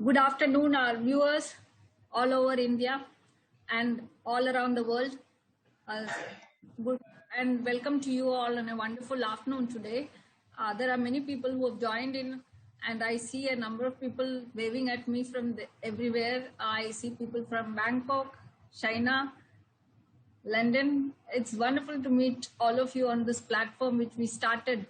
Good afternoon, our viewers all over India and all around the world. Good and welcome to you all on a wonderful afternoon today. There are many people who have joined in, and I see a number of people waving at me from everywhere. I see people from Bangkok, China, London. It's wonderful to meet all of you on this platform which we started.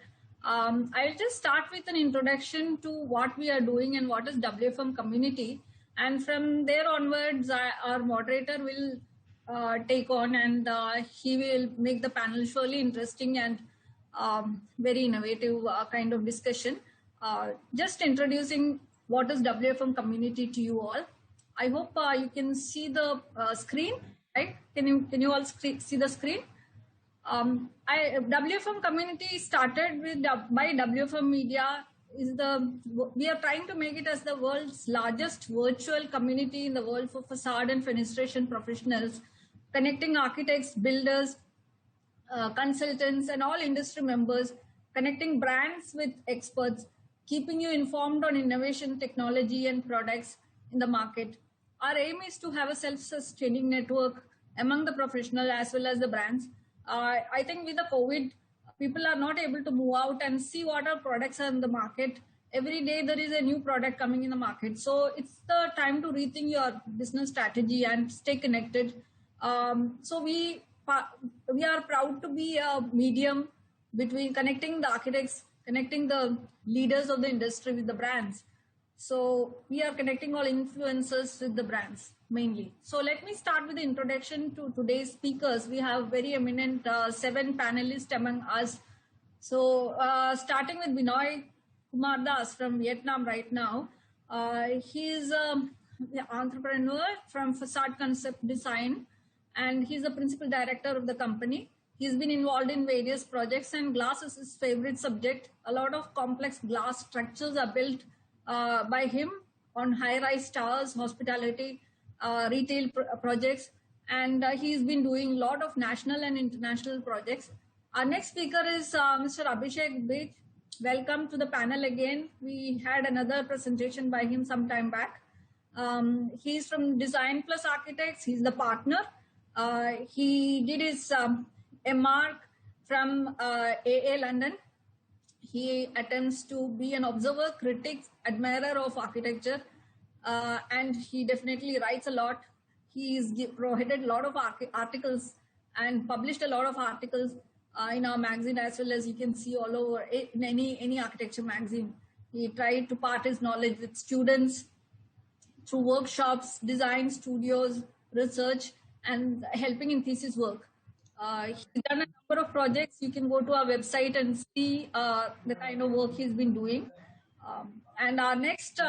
I'll just start with an introduction to what we are doing and what is WFM community. And from there onwards, our moderator will take on, and he will make the panel surely interesting and very innovative kind of discussion. Just introducing what is WFM community to you all. I hope you can see the screen, right? Can you all see the screen? WFM community started with by WFM Media. We are trying to make it as the world's largest virtual community in the world for facade and fenestration professionals, connecting architects, builders, consultants, and all industry members, connecting brands with experts, keeping you informed on innovation, technology, and products in the market. Our aim is to have a self-sustaining network among the professional as well as the brands. I think with the COVID, people are not able to move out and see what our products are in the market. Every day there is a new product coming in the market. So it's the time to rethink your business strategy and stay connected. So we are proud to be a medium between connecting the architects, connecting the leaders of the industry with the brands. So we are connecting all influencers with the brands mainly. So let me start with the introduction to today's speakers. We have very eminent 7 panelists among us. So starting with Binoy Kumar Das from Vietnam right now. He is an entrepreneur from Facade Concept Design, and he's the principal director of the company. He's been involved in various projects, and glass is his favorite subject. A lot of complex glass structures are built by him on high-rise towers, hospitality, retail projects, and he's been doing a lot of national and international projects. Our next speaker is Mr. Abhishek Bij. Welcome to the panel again. We had another presentation by him some time back. He's from Design Plus Architects. He's the partner. He did his MArch from AA London. He attempts to be an observer, critic, admirer of architecture, and he definitely writes a lot. He's provided a lot of articles and published a lot of articles in our magazine, as well as you can see all over in any architecture magazine. He tried to part his knowledge with students through workshops, design studios, research, and helping in thesis work. He's done a number of projects. You can go to our website and see the kind of work he's been doing. And our next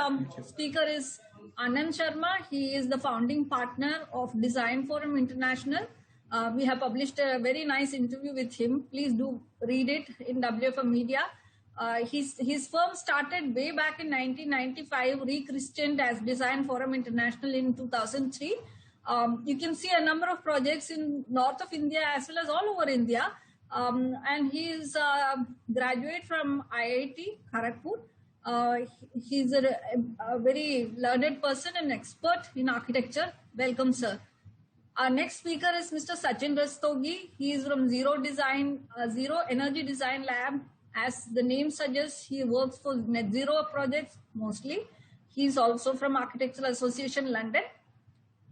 speaker is Anand Sharma. He is the founding partner of Design Forum International. We have published a very nice interview with him. Please do read it in WFM Media. His firm started way back in 1995, rechristened as Design Forum International in 2003. You can see a number of projects in north of India as well as all over India. And he is a graduate from IIT Kharagpur. He's a very learned person and expert in architecture. Welcome, sir. Our next speaker is Mr. Sachin Rastogi. He is from Zero Energy Design Lab. As the name suggests, he works for net zero projects mostly. He's also from Architectural Association London.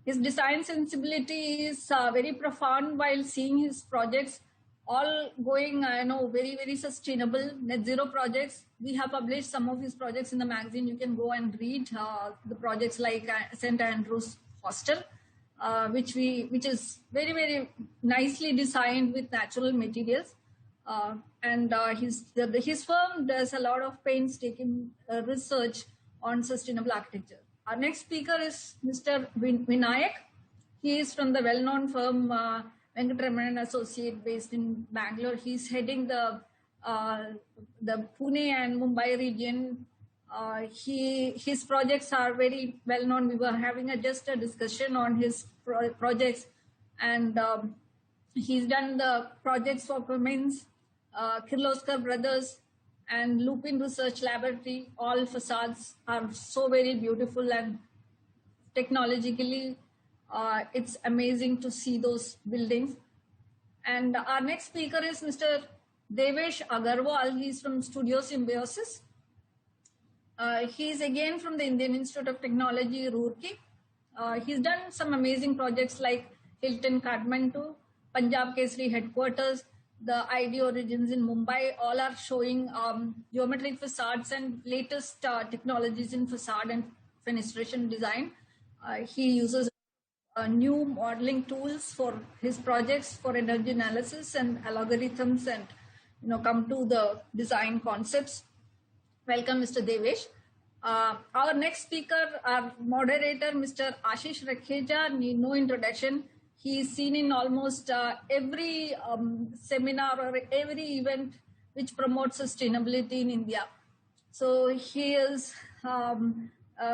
His design sensibility is very profound while seeing his projects all going, very, very sustainable net zero projects. We have published some of his projects in the magazine. You can go and read the projects like St. Andrew's Hostel, which is very, very nicely designed with natural materials. And his firm does a lot of painstaking research on sustainable architecture. Our next speaker is Mr. Vinayak. He is from the well-known firm Venkatramanan Associate based in Bangalore. He's heading the Pune and Mumbai region. His projects are very well-known. We were having just a discussion on his projects, and he's done the projects for Cummins, Kirloskar Brothers, and Lupin Research Laboratory. All facades are so very beautiful, and technologically, it's amazing to see those buildings. And our next speaker is Mr. Devesh Agarwal. He's from Studio Symbiosis. He's again from the Indian Institute of Technology, Roorkee. He's done some amazing projects like Hilton Kathmandu, Punjab Kesari headquarters, the ID Origins in Mumbai. All are showing geometric facades and latest technologies in facade and fenestration design. He uses new modeling tools for his projects for energy analysis and algorithms, and come to the design concepts. Welcome, Mr. Devesh. Our next speaker, our moderator, Mr. Ashish Rakheja, need no introduction. He is seen in almost every seminar or every event which promotes sustainability in India. So he is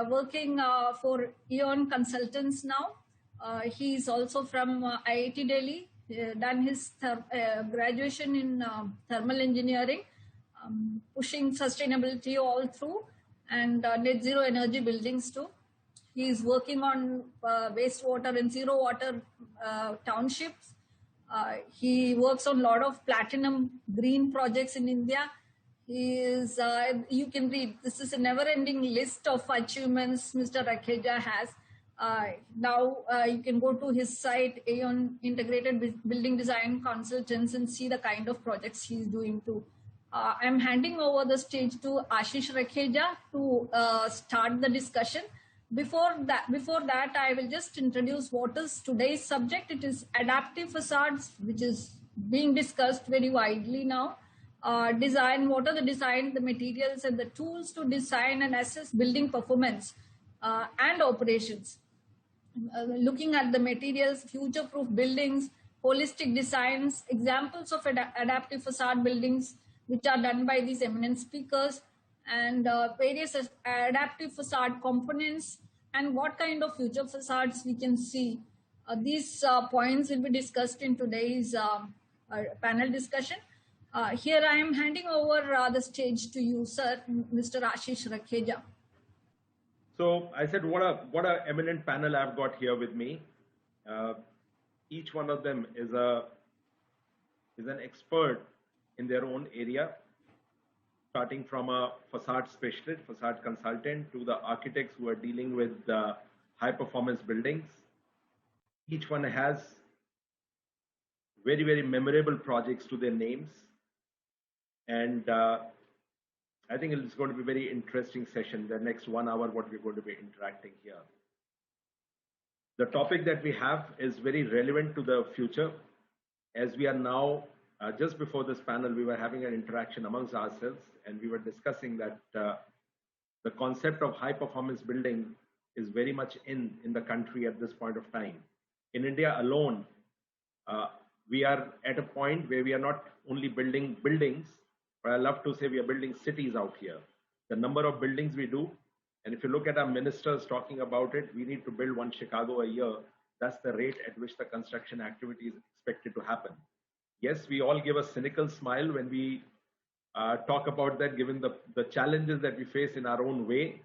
working for Eon Consultants now. He is also from IIT Delhi, done his graduation in thermal engineering, pushing sustainability all through, and net zero energy buildings too. He is working on wastewater and zero water townships. He works on a lot of platinum green projects in India. He is, you can read, this is a never-ending list of achievements Mr. Rakheja has. Now you can go to his site, Aeon Integrated Building Design Consultants, and see the kind of projects he's doing too. I'm handing over the stage to Ashish Rakheja to start the discussion. Before that, I will just introduce what is today's subject. It is adaptive facades, which is being discussed very widely now. Design, what are the design, the materials, and the tools to design and assess building performance and operations. Looking at the materials, future-proof buildings, holistic designs, examples of adaptive facade buildings, which are done by these eminent speakers, and various adaptive facade components, and what kind of future facades we can see. These points will be discussed in today's panel discussion. Here I am handing over the stage to you, sir, Mr. Ashish Rakheja. So I said, what a eminent panel I've got here with me. Each one of them is an expert in their own area, starting from a facade specialist, facade consultant, to the architects who are dealing with high performance buildings. Each one has very, very memorable projects to their names. And I think it's going to be a very interesting session, the next 1 hour, what we're going to be interacting here. The topic that we have is very relevant to the future, as we are now, just before this panel, we were having an interaction amongst ourselves, and we were discussing that the concept of high performance building is very much in the country at this point of time. In India alone, we are at a point where we are not only building buildings, but I love to say we are building cities out here. The number of buildings we do, and if you look at our ministers talking about it, we need to build one Chicago a year. That's the rate at which the construction activity is expected to happen. Yes, we all give a cynical smile when we talk about that, given the challenges that we face in our own way.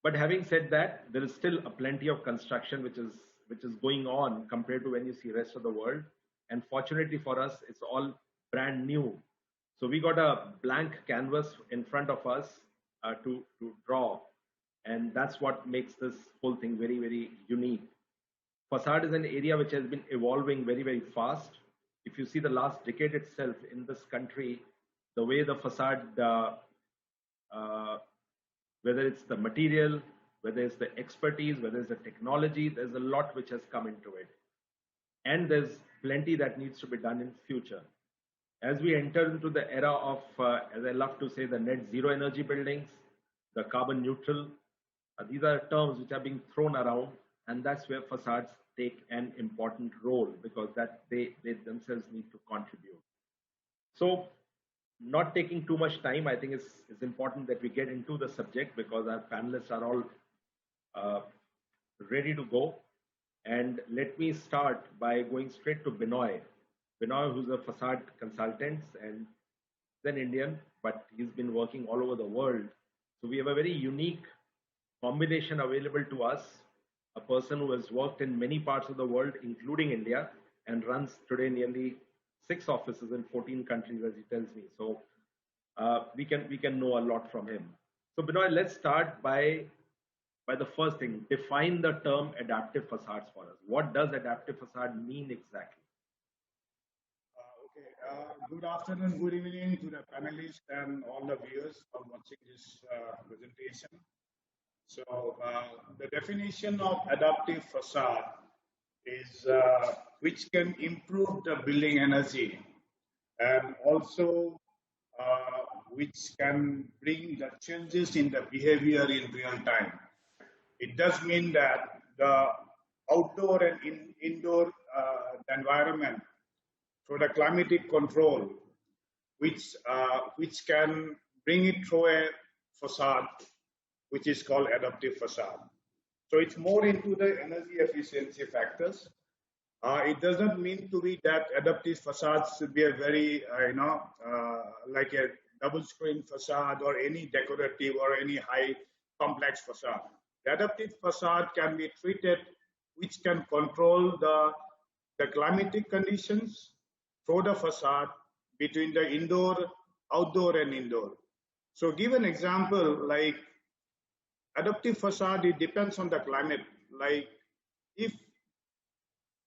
But having said that, there is still a plenty of construction which is going on compared to when you see rest of the world. And fortunately for us, it's all brand new. So we got a blank canvas in front of us to draw. And that's what makes this whole thing very, very unique. Facade is an area which has been evolving very, very fast. If you see the last decade itself in this country, the way the facade, whether it's the material, whether it's the expertise, whether it's the technology, there's a lot which has come into it. And there's plenty that needs to be done in future. As we enter into the era of, as I love to say, the net zero energy buildings, the carbon neutral, these are terms which are being thrown around, and that's where facades take an important role, because that they themselves need to contribute. So, not taking too much time, I think it's important that we get into the subject, because our panelists are all ready to go. And let me start by going straight to Binoy. Binoy, who's a facade consultant and an Indian, but he's been working all over the world. So we have a very unique combination available to us, a person who has worked in many parts of the world, including India, and runs today nearly 6 offices in 14 countries, as he tells me. So we can know a lot from him. So Binoy, let's start by the first thing. Define the term adaptive facades for us. What does adaptive facade mean exactly? Okay. Good afternoon, good evening to the panelists and all the viewers for watching this presentation. So, the definition of adaptive facade is which can improve the building energy and also which can bring the changes in the behavior in real time. It does mean that the outdoor and indoor environment for the climatic control, which can bring it through a facade, which is called adaptive facade. So it's more into the energy efficiency factors. It doesn't mean to be that adaptive facades should be a very, like a double screen facade or any decorative or any high complex facade. The adaptive facade can be treated, which can control the climatic conditions through the facade between the indoor, outdoor, and indoor. So, give an example like adaptive facade, it depends on the climate. Like if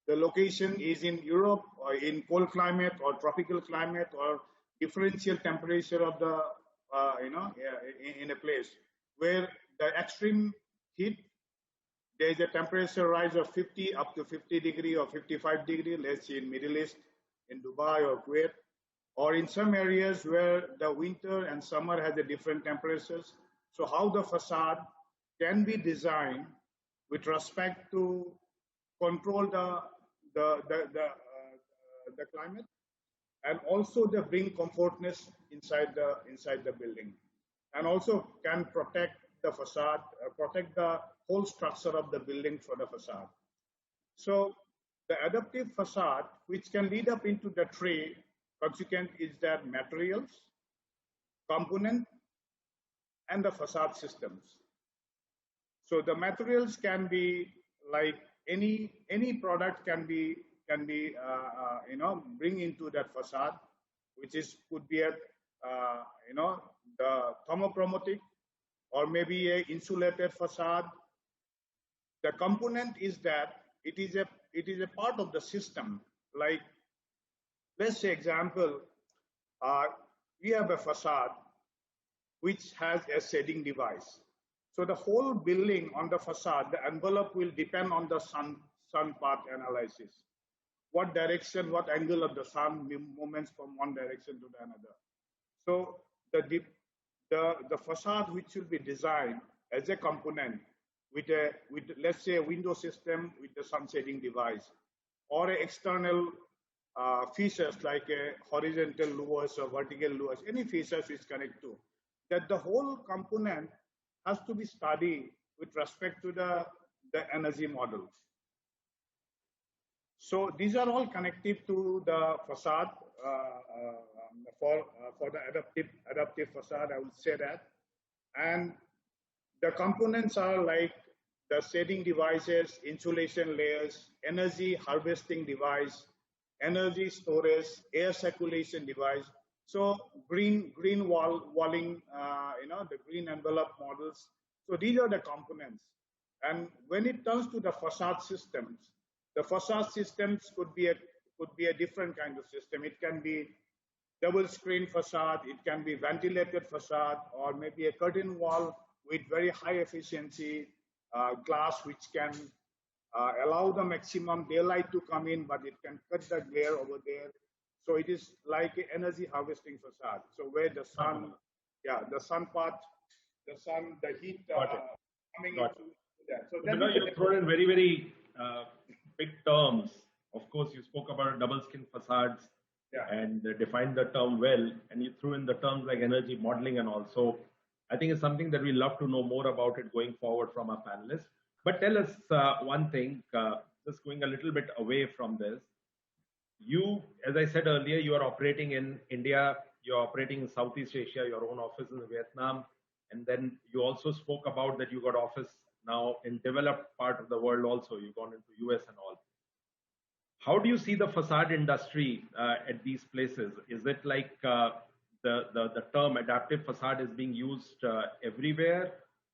the location is in Europe or in cold climate or tropical climate or differential temperature of the, in a place where the extreme heat, there is a temperature rise of 50 up to 50 degree or 55 degree, let's say in Middle East, in Dubai or Kuwait, or in some areas where the winter and summer has a different temperatures. So how the facade can be designed with respect to control the climate and also the bring comfortness inside the building, and also can protect the facade, protect the whole structure of the building for the facade. So the adaptive facade, which can lead up into the three consequent, is that materials, component, and the facade systems. So the materials can be like any product can be bring into that facade, which is could be a the thermochromatic or maybe a insulated facade. The component is that it is a part of the system. Like let's say example, we have a facade which has a shading device. So the whole building on the facade, the envelope will depend on the sun path analysis. What direction, what angle of the sun movements from one direction to the another. So the facade which will be designed as a component with let's say a window system with the sun shading device, or an external features like a horizontal louvers or vertical louvers, any features which connect to that, the whole component has to be studied with respect to the energy models. So these are all connected to the facade for the adaptive facade, I would say that. And the components are like the shading devices, insulation layers, energy harvesting device, energy storage, air circulation device. So green walling, the green envelope models. So these are the components. And when it comes to the facade systems could be a different kind of system. It can be double screen facade, it can be ventilated facade, or maybe a curtain wall with very high efficiency glass, which can allow the maximum daylight to come in, but it can cut the glare over there. So it is like an energy harvesting facade. So where the sun, the sun part, the heat coming into that. So then you throw in very, very big terms. Of course, you spoke about double skin facades and defined the term well, and you threw in the terms like energy modeling and all. So I think it's something that we love to know more about it going forward from our panelists. But tell us one thing, just going a little bit away from this. You, as I said earlier, you are operating in India, you're operating in Southeast Asia, your own office in Vietnam, and then you also spoke about that you got office now in developed part of the world also. You've gone into US and all. How do you see the facade industry at these places? Is it like the term adaptive facade is being used everywhere,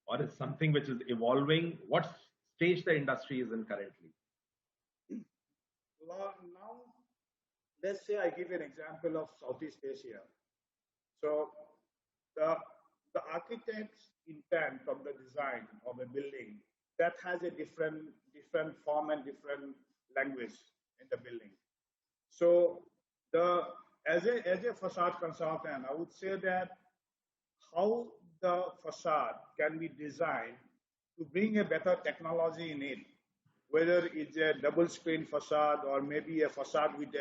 or is something which is evolving? What stage the industry is in currently? Now, let's say I give an example of Southeast Asia. So the architect's intent of the design of a building that has a different form and different language in the building. So as a facade consultant, I would say that how the facade can be designed to bring a better technology in it, whether it's a double screen facade or maybe a facade with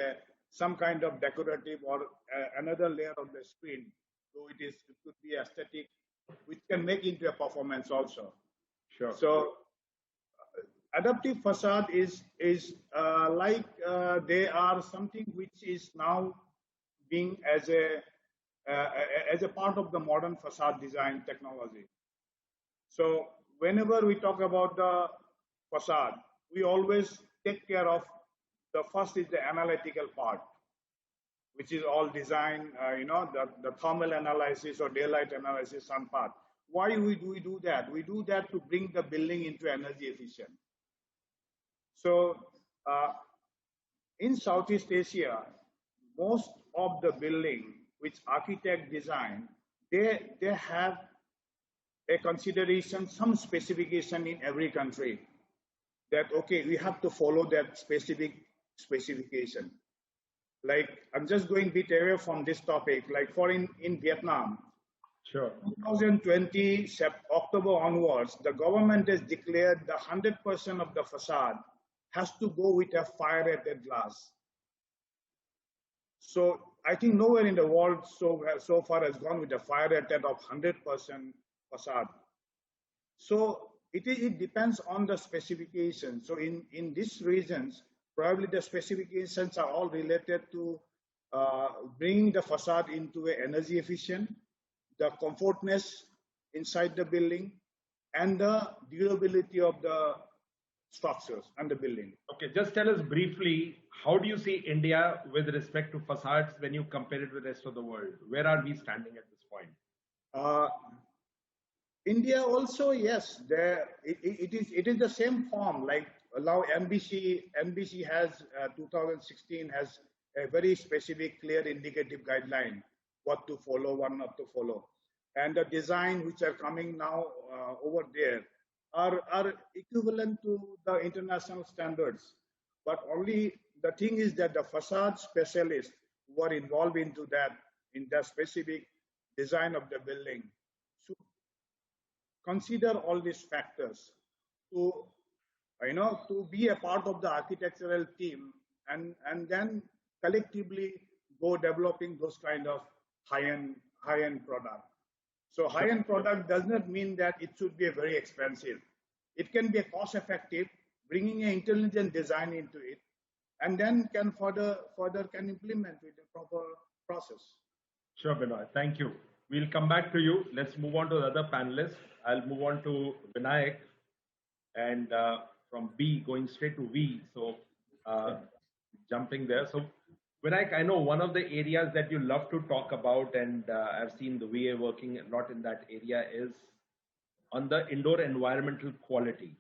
some kind of decorative or another layer of the screen. So it could be aesthetic, which can make into a performance also. Sure. So adaptive facade is like they are something which is now being as a part of the modern facade design technology. So whenever we talk about the facade, we always take care of the first is the analytical part, which is all design, the thermal analysis or daylight analysis, sun part. Why we do that? We do that to bring the building into energy efficient. So in Southeast Asia, most of the building which architect design, they have a consideration, some specification in every country that, okay, we have to follow that specific specification. Like, I'm just going a bit away from this topic, like for in Vietnam, sure. 2020, October onwards, the government has declared the 100% of the facade has to go with a fire-rated glass. So I think nowhere in the world so far has gone with a fire-rated of 100% facade. So it depends on the specification. So in these regions, probably the specifications are all related to bringing the facade into an energy efficient, the comfortness inside the building, and the durability of the structures and the building. Okay, just tell us briefly, how do you see India with respect to facades when you compare it with the rest of the world? Where are we standing at this point? India also, yes, it is the same form. Like now, NBC has 2016 has a very specific, clear, indicative guideline what to follow, what not to follow, and the design which are coming now over there are equivalent to the international standards. But only the thing is that the facade specialists who are involved into that in the specific design of the building should consider all these factors to be a part of the architectural team and then collectively go developing those kind of high-end product. So high-end product does not mean that it should be very expensive. It can be cost-effective, bringing an intelligent design into it, and then can further can implement with a proper process. Sure, Binoy. Thank you. We'll come back to you. Let's move on to the other panelists. I'll move on to Vinayak, and from B going straight to V. So jumping there. So Vinayak, I know one of the areas that you love to talk about, and I've seen the VA working a lot in that area, is on the indoor environmental quality,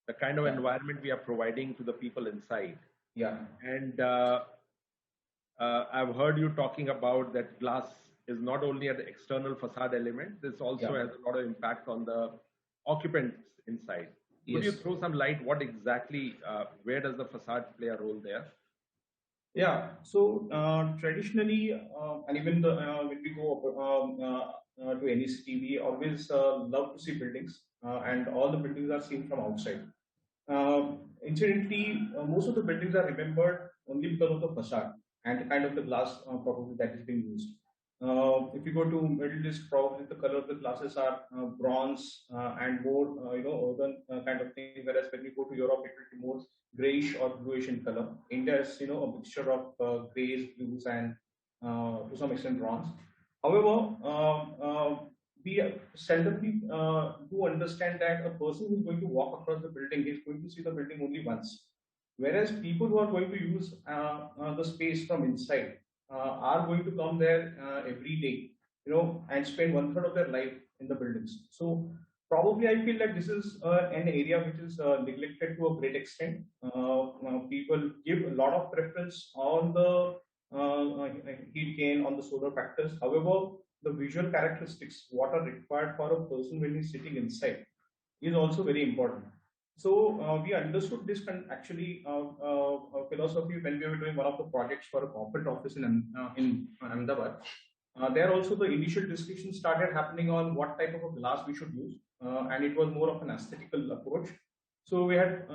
the kind of environment we are providing to the people inside. Yeah. And I've heard you talking about that glass is not only an external facade element, this also has a lot of impact on the occupants inside. Could you throw some light? What exactly, where does the facade play a role there? Yeah, so traditionally, and even when we go to any city, we always love to see buildings, and all the buildings are seen from outside. Incidentally, most of the buildings are remembered only because of the facade and the kind of the glass probably that is being used. If you go to Middle East, probably the color of the glasses are bronze and more, urban kind of thing. Whereas when you go to Europe, it will be more grayish or bluish in color. India is, a mixture of grays, blues, and to some extent bronze. However, we seldomly do understand that a person who is going to walk across the building is going to see the building only once. Whereas people who are going to use the space from inside are going to come there every day, and spend 1/3 of their life in the buildings. So probably I feel that this is an area which is neglected to a great extent. People give a lot of preference on the heat gain, on the solar factors. However, the visual characteristics, what are required for a person when he's sitting inside, is also very important. So we understood this actually philosophy when we were doing one of the projects for a corporate office in Ahmedabad. There also the initial discussion started happening on what type of a glass we should use, and it was more of an aesthetical approach. So we had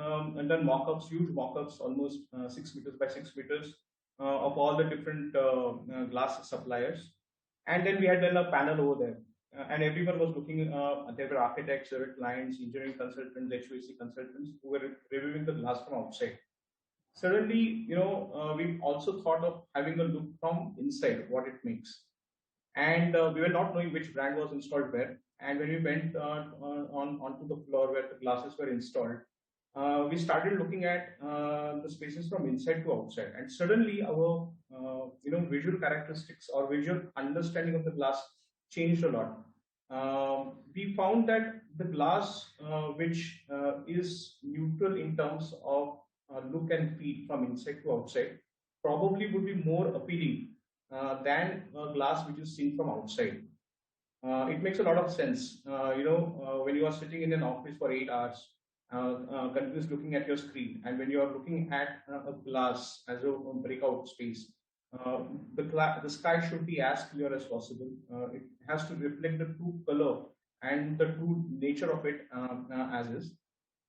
done mock-ups, huge mock-ups, almost 6 meters by 6 meters, of all the different glass suppliers. And then we had done a panel over there. And everyone was looking, there were architects, there were clients, engineering consultants, HVAC consultants who were reviewing the glass from outside. Suddenly, we also thought of having a look from inside, what it makes. And we were not knowing which brand was installed where. And when we went onto the floor where the glasses were installed, we started looking at the spaces from inside to outside, and suddenly our visual characteristics or visual understanding of the glass changed a lot. We found that the glass which is neutral in terms of look and feel from inside to outside probably would be more appealing than a glass which is seen from outside. It makes a lot of sense. When you are sitting in an office for 8 hours, continuous looking at your screen, and when you are looking at a glass as a breakout space, the sky should be as clear as possible. It has to reflect the true color and the true nature of it as is.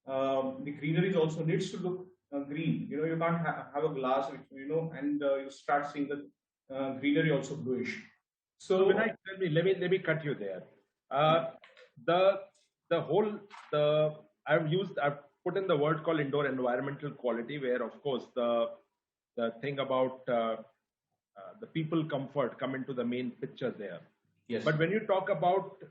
The greenery also needs to look green. You can't have a glass, and you start seeing the greenery also bluish. So Vinayak, let me cut you there. I've put in the word called indoor environmental quality, where of course the thing about the people comfort come into the main picture there. yes, But when you talk about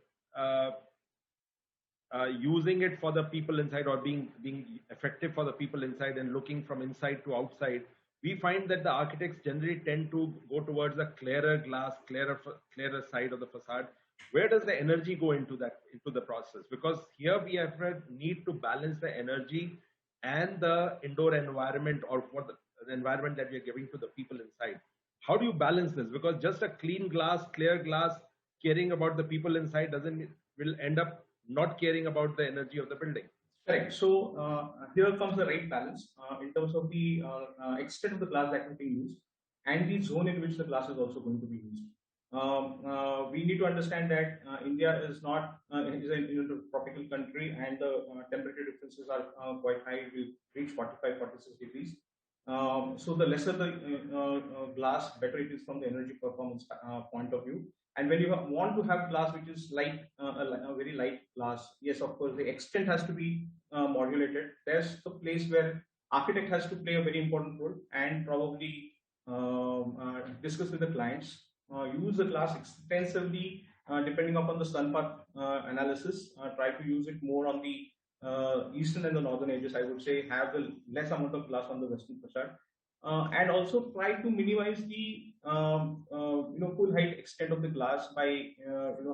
using it for the people inside, or being effective for the people inside and looking from inside to outside, we find that the architects generally tend to go towards a clearer glass, clearer side of the facade. Where does the energy go into the process? Because here we have a need to balance the energy and the indoor environment, or for the environment that we are giving to the people inside. How do you balance this? Because just a clean glass, clear glass, caring about the people inside will end up not caring about the energy of the building. Correct. So here comes the right balance in terms of the extent of the glass that is being used and the zone in which the glass is also going to be used. We need to understand that India is not is a tropical country, and the temperature differences are quite high. We reach 45, 46 degrees. So the lesser the glass, better it is from the energy performance point of view. And when you want to have glass which is light, a very light glass, yes, of course, the extent has to be modulated. There's the place where architect has to play a very important role, and probably discuss with the clients, use the glass extensively, depending upon the sun path analysis. Try to use it more on the eastern and the northern edges. I would say have the less amount of glass on the western facade. And also try to minimize the full height extent of the glass by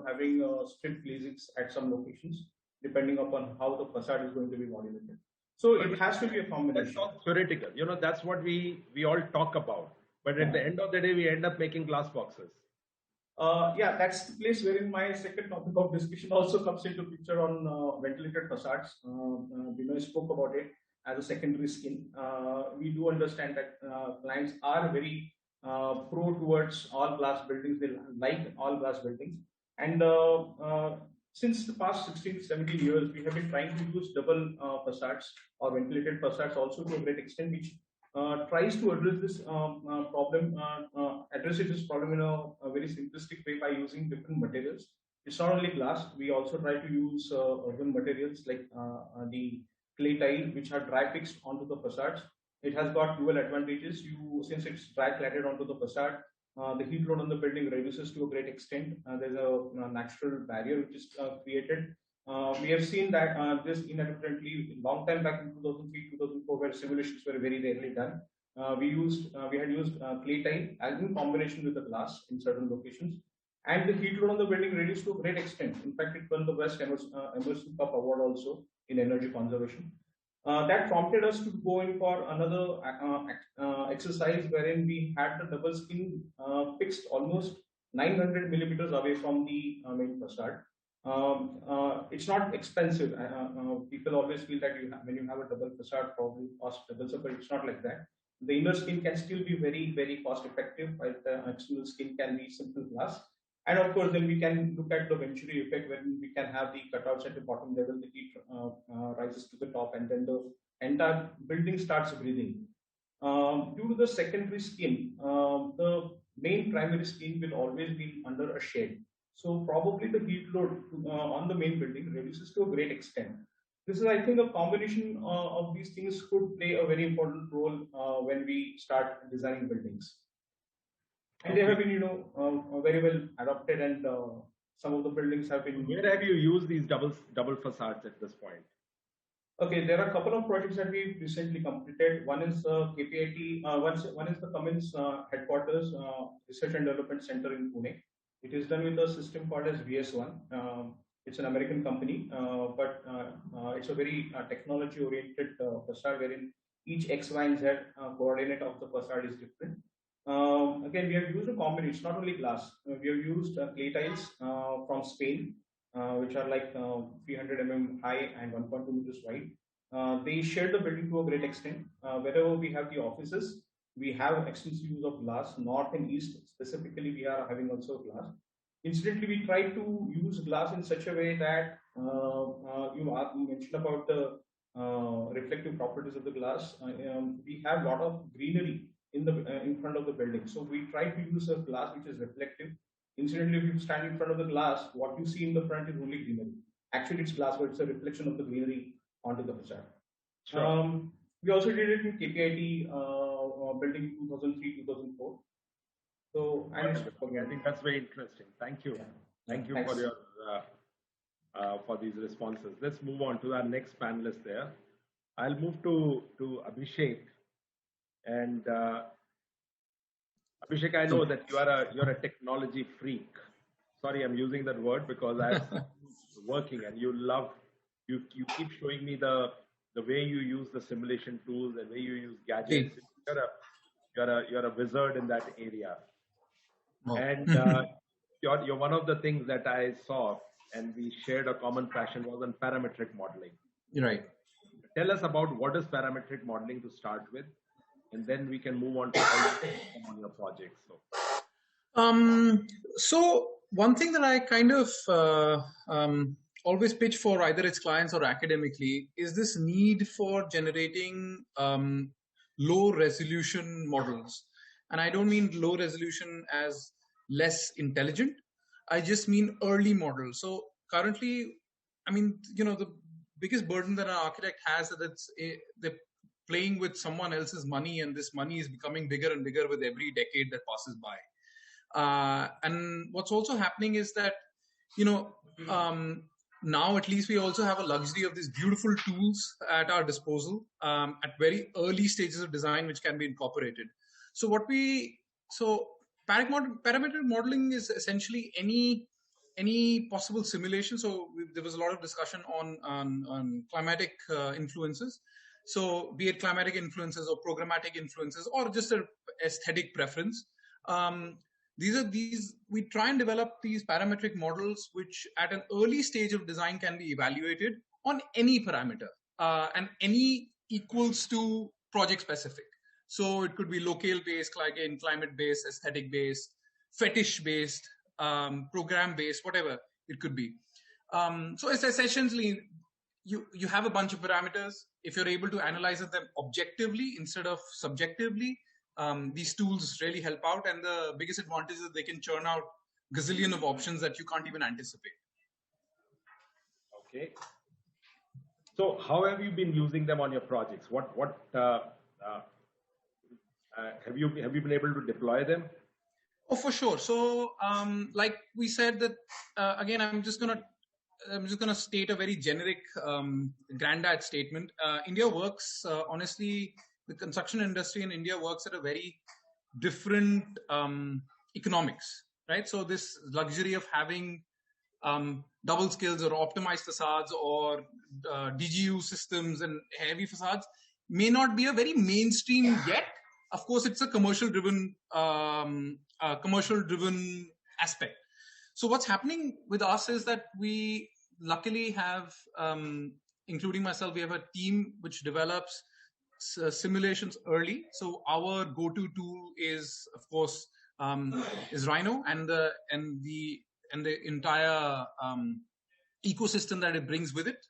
having strip glazings at some locations, depending upon how the facade is going to be modulated. So it has to be a combination. That's all theoretical. That's what we all talk about. But at the end of the day, we end up making glass boxes. Yeah, that's the place wherein my second topic of discussion also comes into picture on ventilated facades. Binoy spoke about it as a secondary skin. We do understand that clients are very pro towards all glass buildings. They like all glass buildings. And since the past 16 to 17 years, we have been trying to use double facades or ventilated facades also to a great extent, which tries to address this addresses this problem in a very simplistic way by using different materials. It's not only glass. We also try to use urban materials like the clay tile, which are dry fixed onto the facades. It has got dual advantages. Since it's dry cladded onto the facade, the heat load on the building reduces to a great extent. There's a natural barrier which is created. We have seen that this inadvertently long time back in 2003, 2004, where simulations were very rarely done. We had used clay tile as in combination with the glass in certain locations, and the heat load on the building reduced to a great extent. In fact, it won the Best Emerson Cup Award also in energy conservation. That prompted us to go in for another exercise wherein we had the double skin fixed almost 900 millimeters away from the main facade. It's not expensive. People always feel that when you have a double facade, probably cost doubles up, but it's not like that. The inner skin can still be very, very cost effective, while the external skin can be simple glass. And of course, then we can look at the Venturi effect when we can have the cutouts at the bottom level, the heat rises to the top, and then the entire building starts breathing. Due to the secondary skin, the main primary skin will always be under a shade. So probably the heat load on the main building reduces to a great extent. This is, I think, a combination of these things could play a very important role when we start designing buildings. And they have been, very well adopted, and some of the buildings have been. Where have you used these double facades at this point? Okay, there are a couple of projects that we recently completed. One is KPIT. One is the Cummins headquarters Research and Development Center in Pune. It is done with a system called as VS1. It's an American company, but it's a very technology-oriented facade wherein each X, Y, and Z coordinate of the facade is different. Again, we have used a combination. It's not only glass. We have used clay tiles from Spain, which are like 300 mm high and 1.2 meters wide. They share the building to a great extent. Wherever we have the offices, we have extensive use of glass. North and east specifically, we are having also glass. Incidentally, we try to use glass in such a way that you mentioned about the reflective properties of the glass. We have a lot of greenery in front of the building, so we try to use a glass which is reflective. Incidentally, if you stand in front of the glass, what you see in the front is only greenery. Actually, it's glass, but it's a reflection of the greenery onto the facade. Sure. We also did it in KPIT building 2003-2004. So I think that's very interesting. Thank you. Yeah. Thank you for your for these responses. Let's move on to our next panelist there. I'll move to Abhishek. And Abhishek, I know that you're a technology freak. Sorry, I'm using that word because I'm working, and you keep showing me the way you use the simulation tools, the way you use gadgets. You're a wizard in that area. Oh. And you're one of the things that I saw, and we shared a common passion, was on parametric modeling. Right. Tell us about what is parametric modeling to start with, and then we can move on to on your projects. So one thing that I kind of always pitch for, either it's clients or academically, is this need for generating low resolution models. And I don't mean low resolution as less intelligent. I just mean early models. So currently, I mean, the biggest burden that an architect has is that they're playing with someone else's money, and this money is becoming bigger and bigger with every decade that passes by. And what's also happening is that, now at least we also have a luxury of these beautiful tools at our disposal at very early stages of design, which can be incorporated. So parametric modeling is essentially any possible simulation. So there was a lot of discussion on climatic influences. So be it climatic influences or programmatic influences or just an aesthetic preference. We try and develop these parametric models, which at an early stage of design can be evaluated on any parameter, and any equals to project specific. So it could be locale based, like in climate based, aesthetic based, fetish based, program based, whatever it could be. So it's essentially you have a bunch of parameters. If you're able to analyze them objectively instead of subjectively, these tools really help out. And the biggest advantage is they can churn out gazillion of options that you can't even anticipate. Okay. So how have you been using them on your projects? Have you been able to deploy them? Oh, for sure. So, like we said that again, I'm just gonna state a very generic granddad statement. India works honestly. The construction industry in India works at a very different economics, right? So this luxury of having double skills or optimized facades or DGU systems and heavy facades may not be a very mainstream yet. Of course, it's a commercial driven aspect. So what's happening with us is that we luckily have, including myself, we have a team which develops simulations early. So our go-to tool is, of course, is Rhino and the entire ecosystem that it brings with it.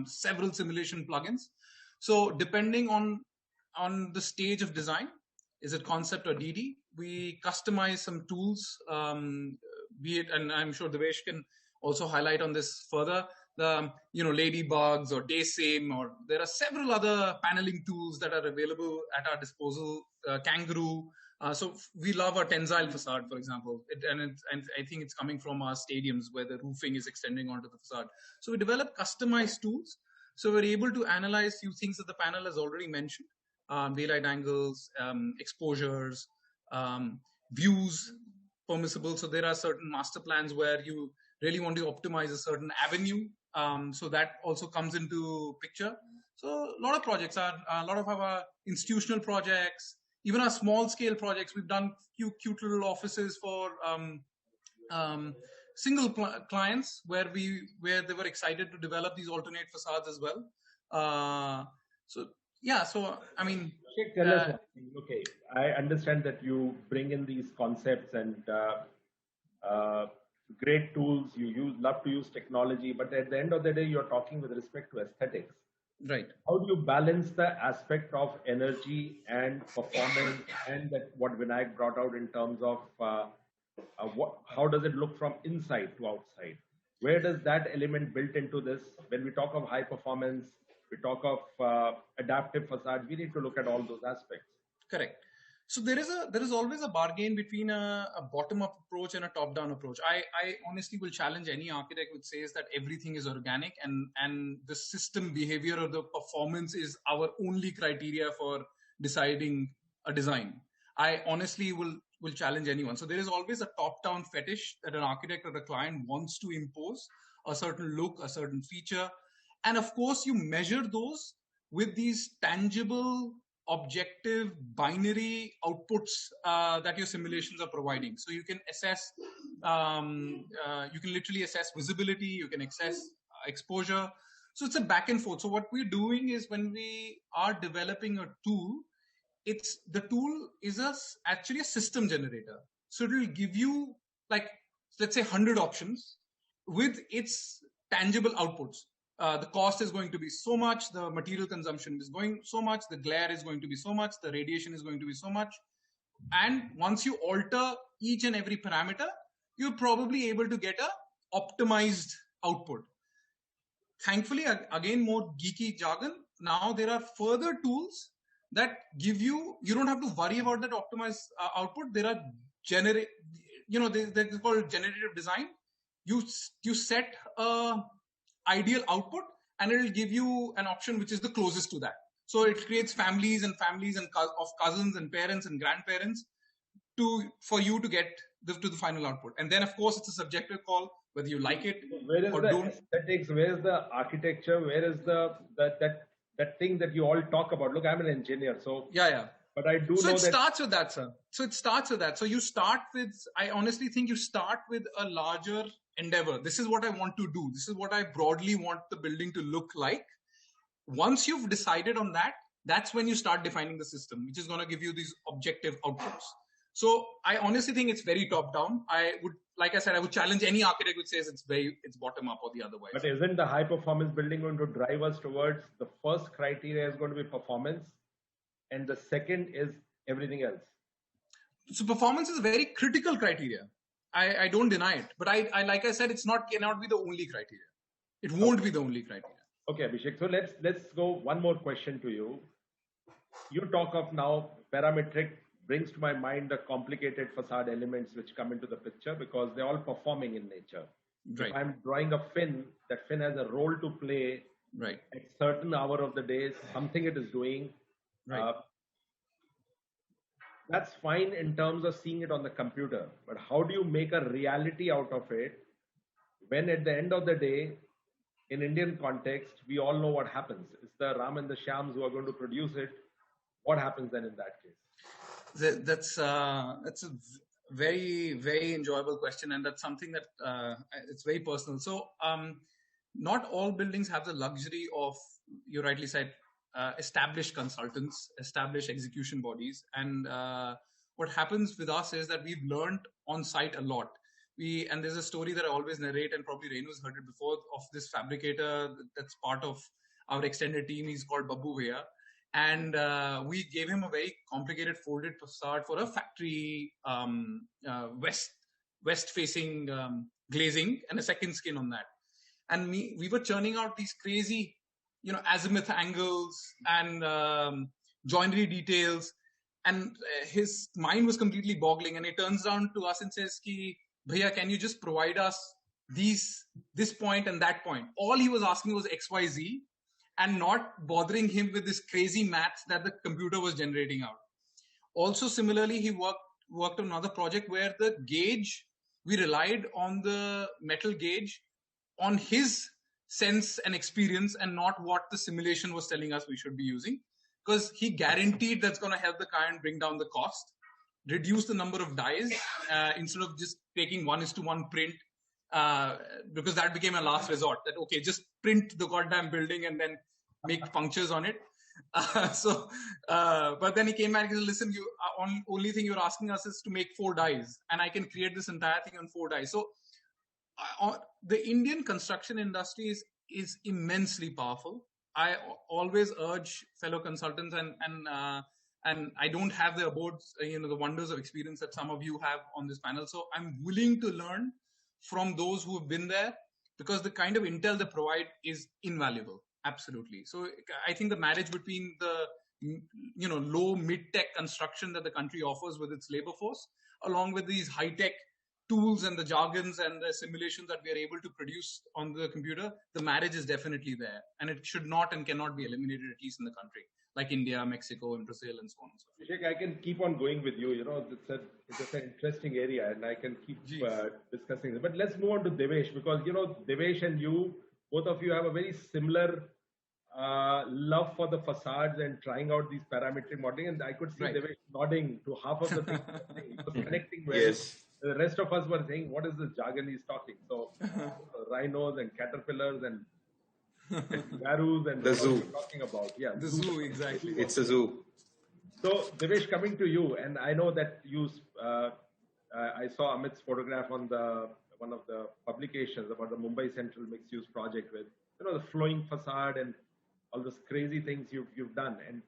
Several simulation plugins. So depending on the stage of design, is it concept or DD, we customize some tools, be it, and I'm sure Devesh can also highlight on this further, the Ladybugs or Daysame, or there are several other paneling tools that are available at our disposal, Kangaroo. So we love our tensile facade, for example, and I think it's coming from our stadiums where the roofing is extending onto the facade. So we develop customized tools. So we're able to analyze few things that the panel has already mentioned: daylight angles, exposures, views permissible. So there are certain master plans where you really want to optimize a certain avenue. So that also comes into picture. So a lot of projects are a lot of our institutional projects, even our small scale projects. We've done cute little offices for single clients where they were excited to develop these alternate facades as well. So yeah, so I mean, tell us one thing. Okay, I understand that you bring in these concepts and great tools. You love to use technology, but at the end of the day, you're talking with respect to aesthetics. Right. How do you balance the aspect of energy and performance, and that what Vinayak brought out in terms of how does it look from inside to outside? Where does that element built into this? When we talk of high performance, we talk of adaptive facades, we need to look at all those aspects. Correct. So there is always a bargain between a bottom-up approach and a top-down approach. I honestly will challenge any architect which says that everything is organic and the system behavior or the performance is our only criteria for deciding a design. I honestly will challenge anyone. So there is always a top-down fetish that an architect or a client wants to impose a certain look, a certain feature. And of course, you measure those with these tangible, objective, binary outputs that your simulations are providing. So you can assess, you can literally assess visibility, you can assess exposure. So it's a back and forth. So what we're doing is when we are developing a tool, the tool is actually a system generator. So it will give you, like, let's say 100 options with its tangible outputs. The cost is going to be so much, the material consumption is going so much, the glare is going to be so much, the radiation is going to be so much. And once you alter each and every parameter, you're probably able to get a optimized output. Thankfully, again, more geeky jargon, now there are further tools that give you don't have to worry about that optimized output. There are they're called generative design. You set a ideal output and it will give you an option which is the closest to that. So it creates families and of cousins and parents and grandparents for you to get to the final output. And then of course it's a subjective call whether you like it where is or the don't. Aesthetics, where is the architecture, where is that thing that you all talk about? Look, I'm an engineer, so yeah. But I do know that. So it starts with that, sir. So you start with, I honestly think you start with a larger endeavor. This is what I want to do. This is what I broadly want the building to look like. Once you've decided on that, that's when you start defining the system, which is going to give you these objective outputs. So I honestly think it's very top down. I would challenge any architect which says it's bottom up or the other way. But isn't the high performance building going to drive us towards the first criteria is going to be performance, and the second is everything else? So performance is a very critical criteria. I don't deny it, but I like I said, cannot be the only criteria. It won't be the only criteria. Okay, Abhishek. So let's go one more question to you. You talk of now parametric brings to my mind the complicated facade elements which come into the picture because they're all performing in nature. Right. If I'm drawing a fin, that fin has a role to play Right. at certain hour of the day, something it is doing. Right. That's fine in terms of seeing it on the computer, but how do you make a reality out of it when at the end of the day, in Indian context, we all know what happens. It's the Ram and the Shyams who are going to produce it. What happens then in that case? That's a very, very enjoyable question, and that's something that it's very personal. So not all buildings have the luxury of, you rightly said, established consultants, established execution bodies. And what happens with us is that we've learned on site a lot. And there's a story that I always narrate, and probably Renu's heard it before, of this fabricator that's part of our extended team. He's called Babu Bhaiya. And we gave him a very complicated folded facade for a factory west-facing glazing and a second skin on that. And we were churning out these crazy, azimuth angles and joinery details. And his mind was completely boggling. And he turns down to us and says, Bhaiya, can you just provide us this point and that point? All he was asking was XYZ and not bothering him with this crazy maths that the computer was generating out. Also, similarly, he worked on another project where the gauge, we relied on the metal gauge on his sense and experience and not what the simulation was telling us we should be using, because he guaranteed that's going to help the client bring down the cost, reduce the number of dies instead of just taking 1:1 print, because that became a last resort. That okay, just print the goddamn building and then make punctures on it. But then he came back and said, listen, only thing you're asking us is to make 4 dies, and I can create this entire thing on 4 dies. So the Indian construction industry is immensely powerful. I always urge fellow consultants, and I don't have the abodes, the wonders of experience that some of you have on this panel. So I'm willing to learn from those who have been there, because the kind of intel they provide is invaluable. Absolutely. So I think the marriage between the low mid-tech construction that the country offers with its labor force, along with these high-tech tools and the jargons and the simulations that we are able to produce on the computer, the marriage is definitely there, and it should not and cannot be eliminated, at least in the country, like India, Mexico, and Brazil, and so on and so forth. Abhishek, I can keep on going with you. It's an interesting area, and I can keep discussing it. But let's move on to Devesh, because Devesh and you, both of you have a very similar love for the facades and trying out these parametric modeling. And I could see Devesh nodding to half of the things. He was connecting well. Yes. The rest of us were saying, what is this jargon he's talking? So rhinos and caterpillars and kangaroos and the zoo. Talking about. Yeah, the zoo, exactly. It's a zoo. So Devesh, coming to you, and I know that I saw Amit's photograph on one of the publications about the Mumbai Central mixed use project with the flowing facade and all those crazy things you've done. And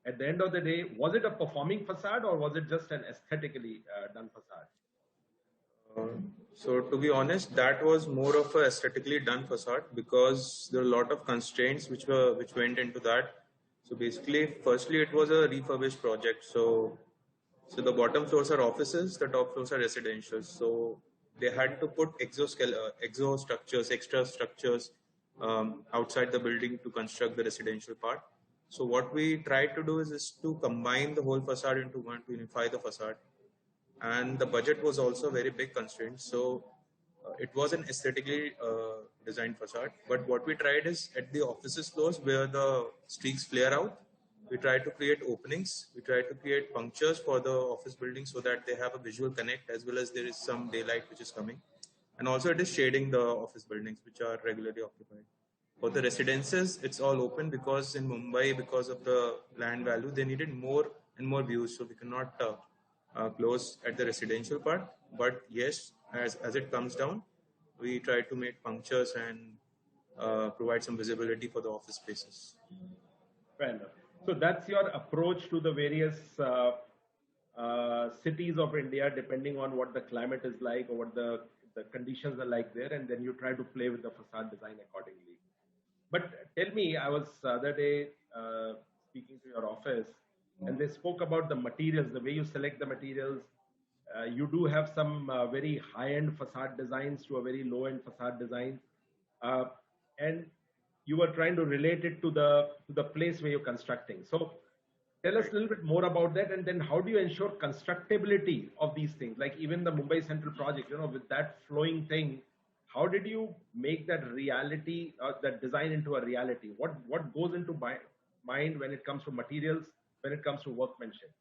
at the end of the day, was it a performing facade or was it just an aesthetically done facade? So to be honest, that was more of a aesthetically done facade, because there are a lot of constraints which went into that. So basically, firstly, it was a refurbished project. So the bottom floors are offices, the top floors are residential. So they had to put extra structures outside the building to construct the residential part. So what we tried to do is to combine the whole facade into one, to unify the facade. And the budget was also a very big constraint. So it was an aesthetically designed facade. But what we tried is, at the offices floors where the streaks flare out, we tried to create openings. We tried to create punctures for the office buildings so that they have a visual connect, as well as there is some daylight which is coming. And also it is shading the office buildings which are regularly occupied. For the residences, it's all open, because in Mumbai, because of the land value, they needed more and more views. So we cannot close at the residential part. But yes, as it comes down, we try to make punctures and provide some visibility for the office spaces. Fair enough. So that's your approach to the various cities of India, depending on what the climate is like or what the conditions are like there, and then you try to play with the facade design accordingly. But tell me, I was the other day speaking to your office, and they spoke about the materials, the way you select the materials. You do have some very high-end facade designs to a very low-end facade design, and you were trying to relate it to the place where you're constructing. So tell us a little bit more about that, and then how do you ensure constructability of these things? Like even the Mumbai Central project, with that flowing thing, how did you make that reality, that design into a reality? What goes into mind when it comes to materials, when it comes to workmanship?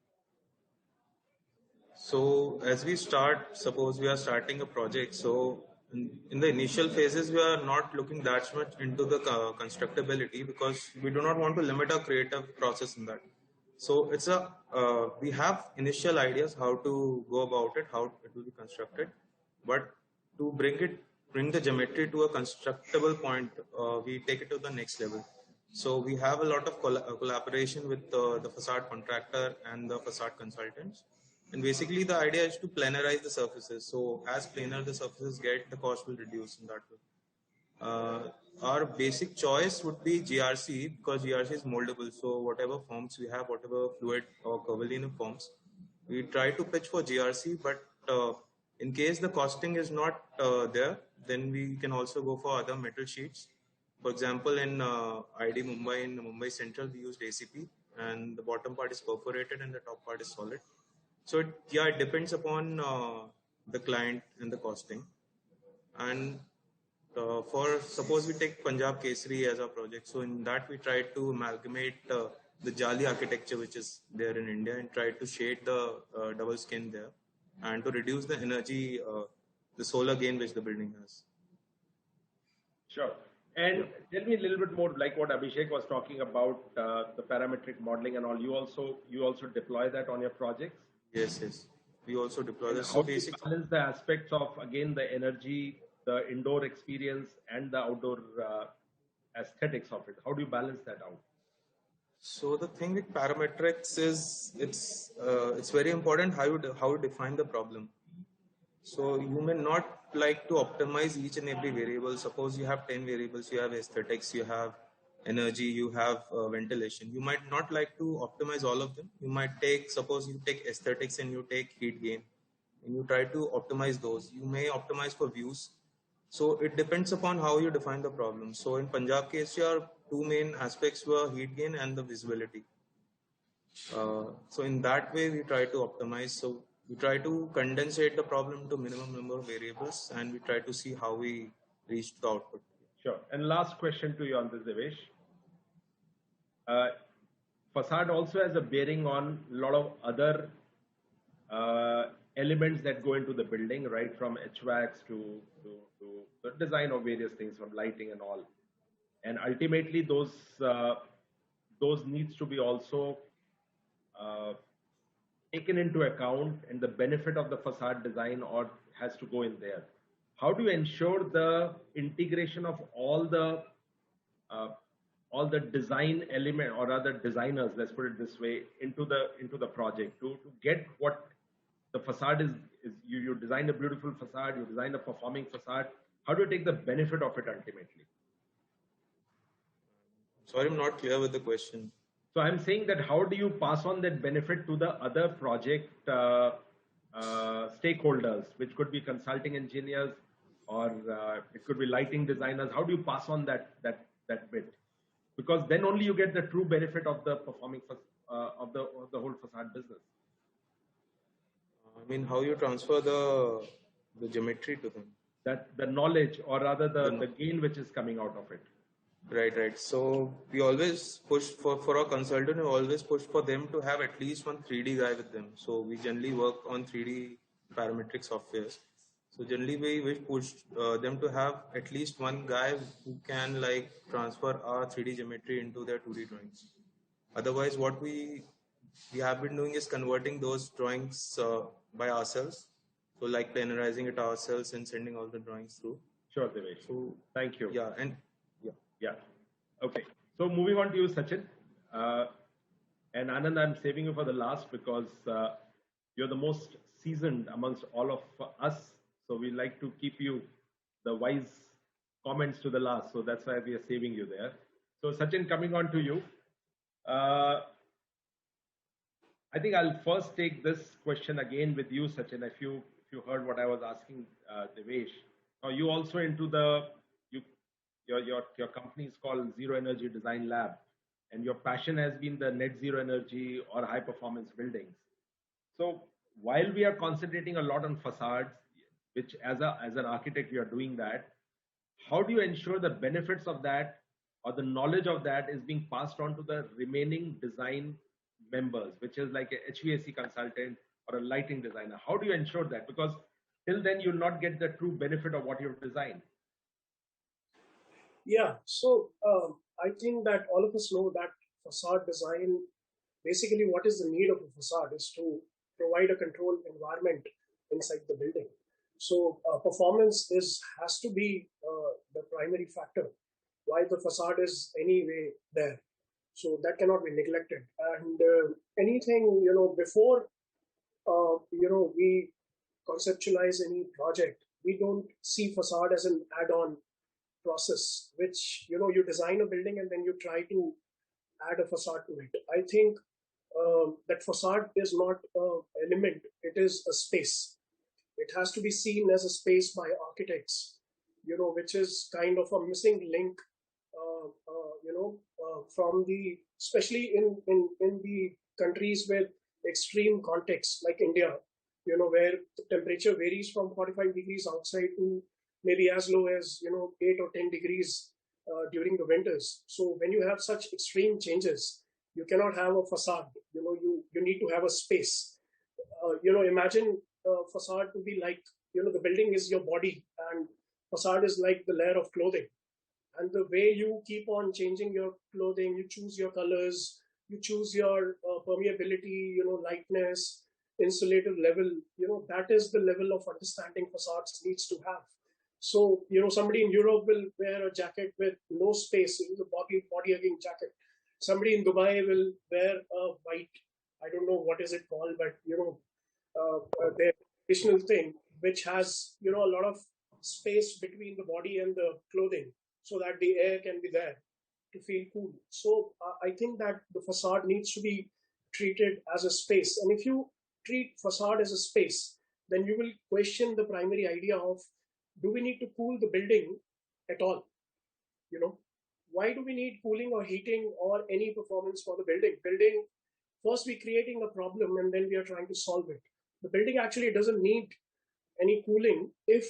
So as we start, suppose we are starting a project. So in the initial phases, we are not looking that much into the constructability because we do not want to limit our creative process in that. So it's we have initial ideas how to go about it, how it will be constructed, but to bring the geometry to a constructible point, we take it to the next level. So we have a lot of collaboration with the facade contractor and the facade consultants. And basically the idea is to planarize the surfaces. So as planar the surfaces get, the cost will reduce in that way. Our basic choice would be GRC because GRC is moldable. So whatever forms we have, whatever fluid or curvilinear forms, we try to pitch for GRC. But in case the costing is not there, then we can also go for other metal sheets. For example, in ID Mumbai, in Mumbai Central, we used ACP, and the bottom part is perforated and the top part is solid. So it depends upon the client and the costing. And for suppose we take Punjab Kesari as our project, so in that we try to amalgamate the Jali architecture which is there in India and try to shade the double skin there and to reduce the energy, the solar gain which the building has. Sure. And tell me a little bit more, like what Abhishek was talking about, the parametric modeling and all. You also deploy that on your projects? Yes. We also deploy this. How do you balance the aspects of, again, the energy, the indoor experience, and the outdoor aesthetics of it? How do you balance that out? So the thing with parametrics is it's very important how you define the problem. So you may not like to optimize each and every variable. Suppose you have 10 variables, you have aesthetics, you have energy, you have ventilation. You might not like to optimize all of them. You might suppose you take aesthetics and you take heat gain and you try to optimize those. You may optimize for views. So it depends upon how you define the problem. So in Punjab case, your two main aspects were heat gain and the visibility. So in that way, we try to optimize. So we try to condensate the problem to minimum number of variables and we try to see how we reach the output. Sure. And last question to you on this, Devesh. Facade also has a bearing on a lot of other elements that go into the building, right? From HVACs to the design of various things, from lighting and all. And ultimately, those needs to be also taken into account, and the benefit of the facade design or has to go in there. How do you ensure the integration of all the design element, or other designers, let's put it this way, into the project to get what the facade is? You design a beautiful facade, you design a performing facade. How do you take the benefit of it ultimately? Sorry, I'm not clear with the question. So I'm saying that how do you pass on that benefit to the other project stakeholders, which could be consulting engineers or it could be lighting designers? How do you pass on that bit? Because then only you get the true benefit of the performing of the whole facade business. I mean, how you transfer the geometry to them? That the knowledge, or rather the gain which is coming out of it. Right. So we always push for our consultant, we always push for them to have at least one 3D guy with them. So we generally work on 3D parametric softwares. So generally we push them to have at least one guy who can like transfer our 3D geometry into their 2D drawings. Otherwise, what we have been doing is converting those drawings by ourselves. So like planarizing it ourselves and sending all the drawings through. Sure, Devesh. So thank you. Yeah. Okay. So moving on to you, Sachin. And Anand, I'm saving you for the last because you're the most seasoned amongst all of us. So we like to keep you the wise comments to the last. So that's why we are saving you there. So Sachin, coming on to you. I think I'll first take this question again with you, Sachin. If you heard what I was asking, Devesh. Now you also into your company is called Zero Energy Design Lab, and your passion has been the net zero energy or high performance buildings. So while we are concentrating a lot on facades, which as an architect you are doing that, how do you ensure the benefits of that or the knowledge of that is being passed on to the remaining design members, which is like a HVAC consultant or a lighting designer? How do you ensure that? Because till then you'll not get the true benefit of what you've designed. Yeah, so I think that all of us know that facade design, basically what is the need of a facade is to provide a controlled environment inside the building. So performance has to be the primary factor why the facade is anyway there. So that cannot be neglected. And anything, before, we conceptualize any project, we don't see facade as an add-on process, which, you design a building and then you try to add a facade to it. I think that facade is not an element, it is a space. It has to be seen as a space by architects, which is kind of a missing link, from the, especially in the countries with extreme context like India, where the temperature varies from 45 degrees outside to maybe as low as 8 or 10 degrees during the winters. So when you have such extreme changes, you cannot have a facade. You need to have a space. Imagine a facade to be like, the building is your body and facade is like the layer of clothing. And the way you keep on changing your clothing, you choose your colors, you choose your permeability, lightness, insulative level, that is the level of understanding facades needs to have. So, somebody in Europe will wear a jacket with no space, a body hugging jacket. Somebody in Dubai will wear a white, I don't know what is it called, but, their traditional thing, which has, a lot of space between the body and the clothing so that the air can be there to feel cool. So I think that the facade needs to be treated as a space. And if you treat facade as a space, then you will question the primary idea of, do we need to cool the building at all? Why do we need cooling or heating or any performance for the building? First we're creating a problem and then we are trying to solve it. The building actually doesn't need any cooling if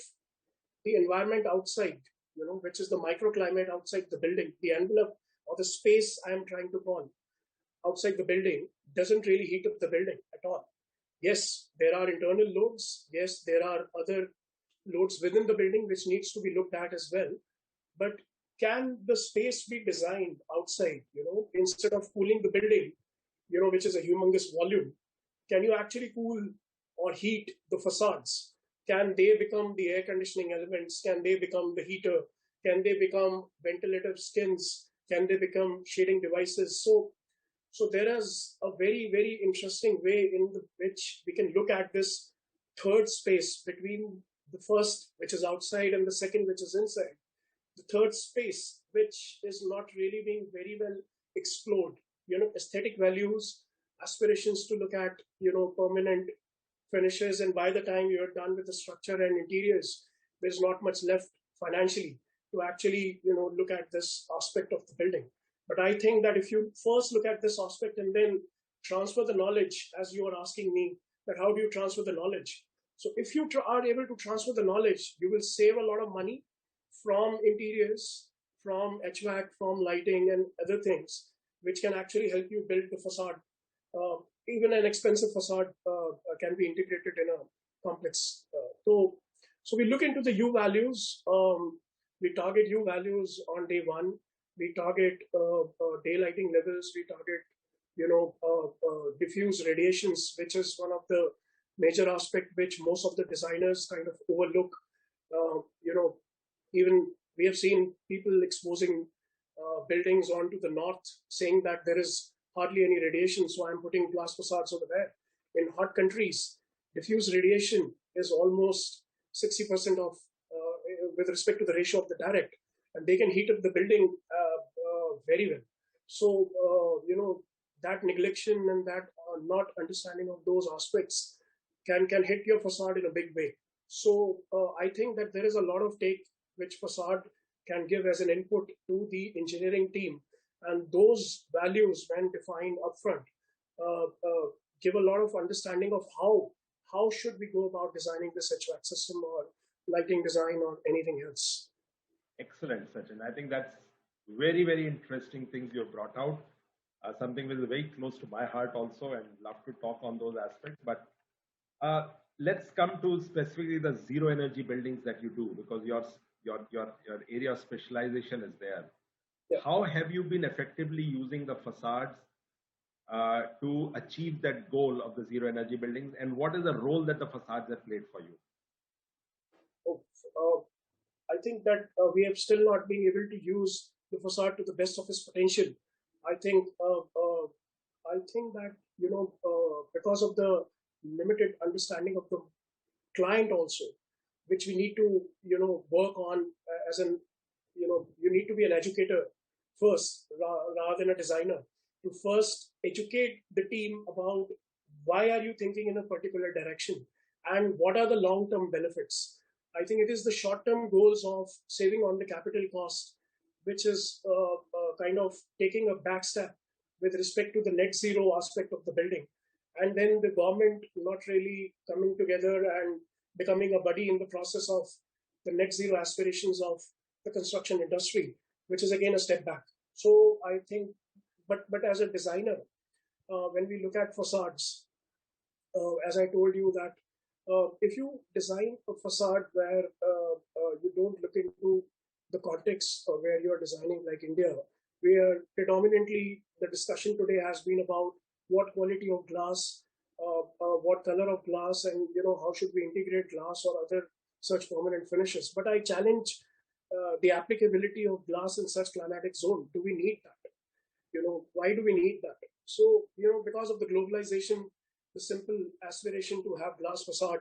the environment outside, which is the microclimate outside the building, the envelope or the space I am trying to call outside the building doesn't really heat up the building at all. Yes, there are internal loads. Yes, there are other loads within the building which needs to be looked at as well. But can the space be designed outside, instead of cooling the building, which is a humongous volume? Can you actually cool or heat the facades? Can they become the air conditioning elements? Can they become the heater? Can they become ventilative skins? Can they become shading devices? So there is a very, very interesting way in which we can look at this third space between the first, which is outside, and the second, which is inside. The third space, which is not really being very well explored, aesthetic values, aspirations to look at, permanent finishes. And by the time you're done with the structure and interiors, there's not much left financially to actually, look at this aspect of the building. But I think that if you first look at this aspect and then transfer the knowledge, as you are asking me, that how do you transfer the knowledge? So if you are able to transfer the knowledge, you will save a lot of money from interiors, from HVAC, from lighting and other things, which can actually help you build the facade. Even an expensive facade can be integrated in a complex. So we look into the U values. We target U values on day one. We target daylighting levels. We target, diffuse radiations, which is one of the major aspect which most of the designers kind of overlook. Even we have seen people exposing buildings onto the north, saying that there is hardly any radiation, so I'm putting glass facades over there. In hot countries, diffuse radiation is almost 60% of, with respect to the ratio of the direct, and they can heat up the building very well. So, that neglection and that not understanding of those aspects can hit your facade in a big way. So I think that there is a lot of take which facade can give as an input to the engineering team, and those values, when defined upfront, give a lot of understanding of how should we go about designing this HVAC system or lighting design or anything else. Excellent, Sachin. I think that's very, very interesting things you have brought out. Something that is very close to my heart also, and love to talk on those aspects. But let's come to specifically the zero energy buildings that you do, because your area of specialization is there. Yeah. How have you been effectively using the facades to achieve that goal of the zero energy buildings, and what is the role that the facades have played for you? I think that we have still not been able to use the facade to the best of its potential. I think that because of the limited understanding of the client also, which we need to work on as an you need to be an educator first rather than a designer, to first educate the team about why are you thinking in a particular direction and what are the long-term benefits. I think it is the short-term goals of saving on the capital cost, which is kind of taking a back step with respect to the net zero aspect of the building. And then the government not really coming together and becoming a buddy in the process of the net zero aspirations of the construction industry, which is again a step back. So I think, but as a designer, when we look at facades, as I told you that if you design a facade where you don't look into the context of where you're designing, like India, where predominantly the discussion today has been about what quality of glass, what color of glass, and how should we integrate glass or other such permanent finishes. But I challenge the applicability of glass in such climatic zone. Do we need that? Why do we need that? So, because of the globalization, the simple aspiration to have glass facade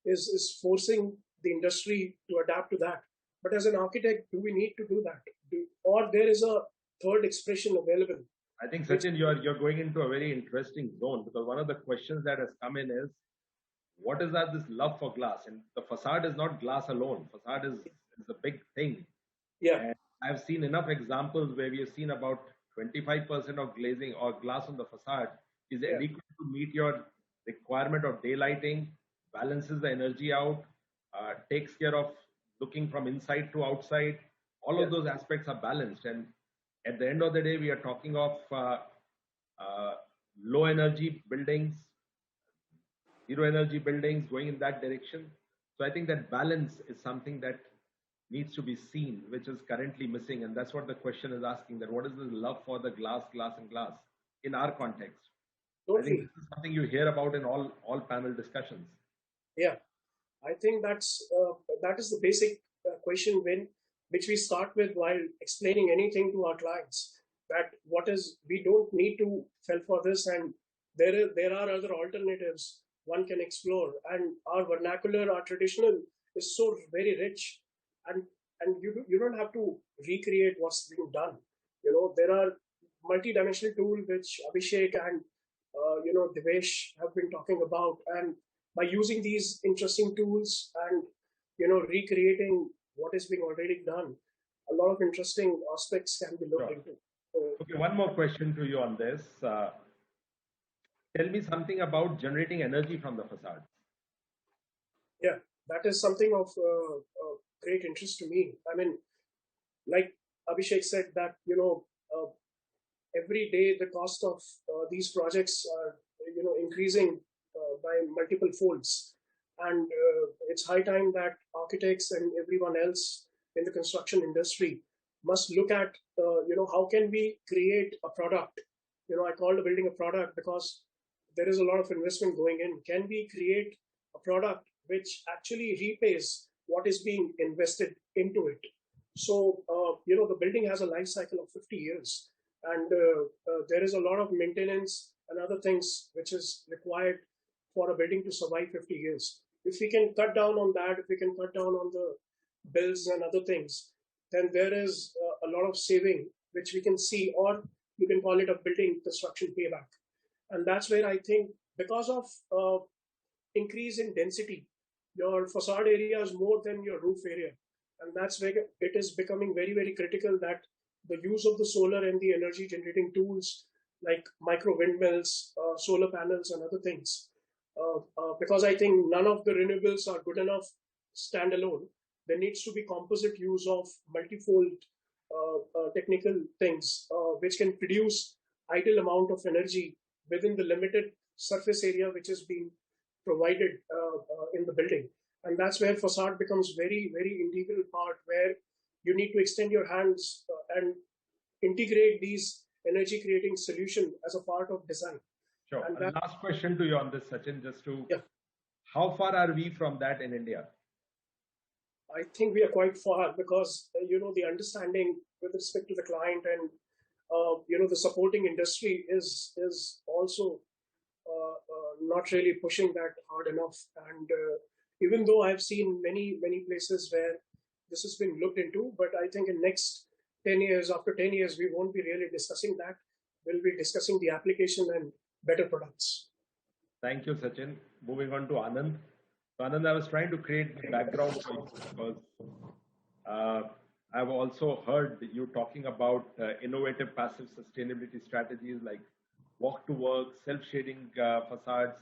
is forcing the industry to adapt to that. But as an architect, do we need to do that? Or there is a third expression available? I think, Sachin, you're going into a very interesting zone, because one of the questions that has come in is, what is that this love for glass? And the facade is not glass alone. Facade is a big thing. Yeah. And I've seen enough examples where we have seen about 25% of glazing or glass on the facade is adequate to meet your requirement of daylighting, balances the energy out, takes care of looking from inside to outside. All of those aspects are balanced. And at the end of the day, we are talking of low energy buildings, zero energy buildings, going in that direction. So I think that balance is something that needs to be seen, which is currently missing. And that's what the question is asking, that what is the love for the glass and glass in our context? I think this is something you hear about in all panel discussions. Yeah, I think that is the basic question which we start with while explaining anything to our clients, that we don't need to fell for this, and there are other alternatives one can explore. And our vernacular, our traditional is so very rich, and you don't have to recreate what's being done. There are multi-dimensional tools which Abhishek and Devesh have been talking about, and by using these interesting tools and recreating what is being already done, a lot of interesting aspects can be looked into. Okay, one more question to you on this. Tell me something about generating energy from the facade. Yeah, that is something of great interest to me. I mean, like Abhishek said, that every day the cost of these projects are increasing by multiple folds, and it's high time that architects and everyone else in the construction industry must look at how can we create a product. I call the building a product because there is a lot of investment going in. Can we create a product which actually repays what is being invested into it? So the building has a life cycle of 50 years, and there is a lot of maintenance and other things which is required for a building to survive 50 years. If we can cut down on that, if we can cut down on the bills and other things, then there is a lot of saving which we can see, or you can call it a building construction payback. And that's where I think because of increase in density, your facade area is more than your roof area. And that's where it is becoming very, very critical that the use of the solar and the energy generating tools like micro windmills, solar panels, and other things. Because I think none of the renewables are good enough standalone. There needs to be composite use of multifold technical things which can produce ideal amount of energy within the limited surface area which is being provided in the building. And that's where facade becomes very, very integral part, where you need to extend your hands and integrate these energy creating solution as a part of design. Sure. And And last question to you on this, Sachin, just to, Yeah. how far are we from that in India? I think we are quite far because, the understanding with respect to the client and, the supporting industry is also not really pushing that hard enough. And even though I've seen many, many places where this has been looked into, but I think in next 10 years, after 10 years, we won't be really discussing that. We'll be discussing the application and better products. Thank you, Sachin. Moving on to Anand. So Anand, I was trying to create the background for you because I've also heard you talking about innovative passive sustainability strategies like walk to work, self-shading facades.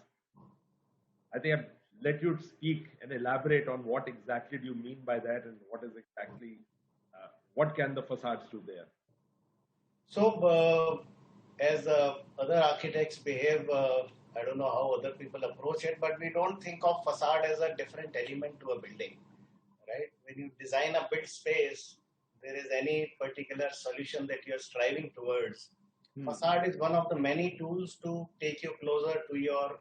I think I've let you speak and elaborate on what exactly do you mean by that and what is exactly, what can the facades do there? So, as other architects behave, I don't know how other people approach it, but we don't think of facade as a different element to a building, right? When you design a built space, there is any particular solution that you're striving towards. Facade is one of the many tools to take you closer to your,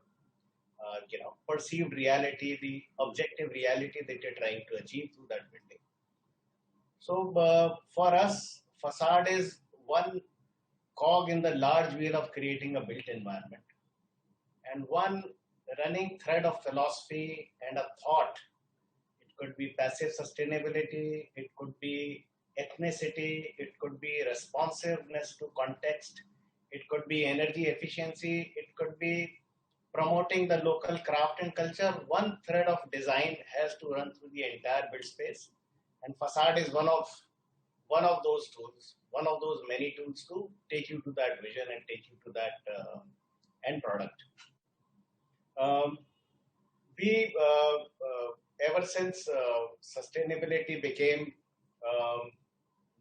perceived reality, the objective reality that you're trying to achieve through that building. So, for us, facade is one cog in the large wheel of creating a built environment. And one running thread of philosophy and a thought. It could be passive sustainability, it could be ethnicity, it could be responsiveness to context, it could be energy efficiency, it could be promoting the local craft and culture. One thread of design has to run through the entire build space. And facade is one of those tools, one of those many tools to take you to that vision and take you to that end product. Ever since sustainability became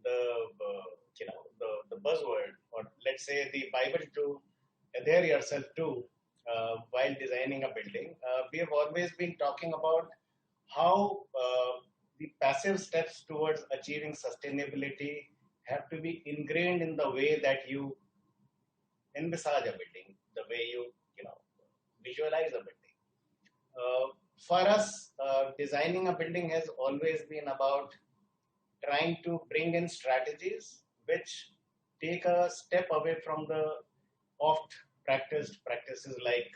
the buzzword, or let's say the Bible to adhere yourself to while designing a building, we have always been talking about how the passive steps towards achieving sustainability have to be ingrained in the way that you envisage a building, the way you visualize a building. For us, designing a building has always been about trying to bring in strategies which take a step away from the oft practiced practices like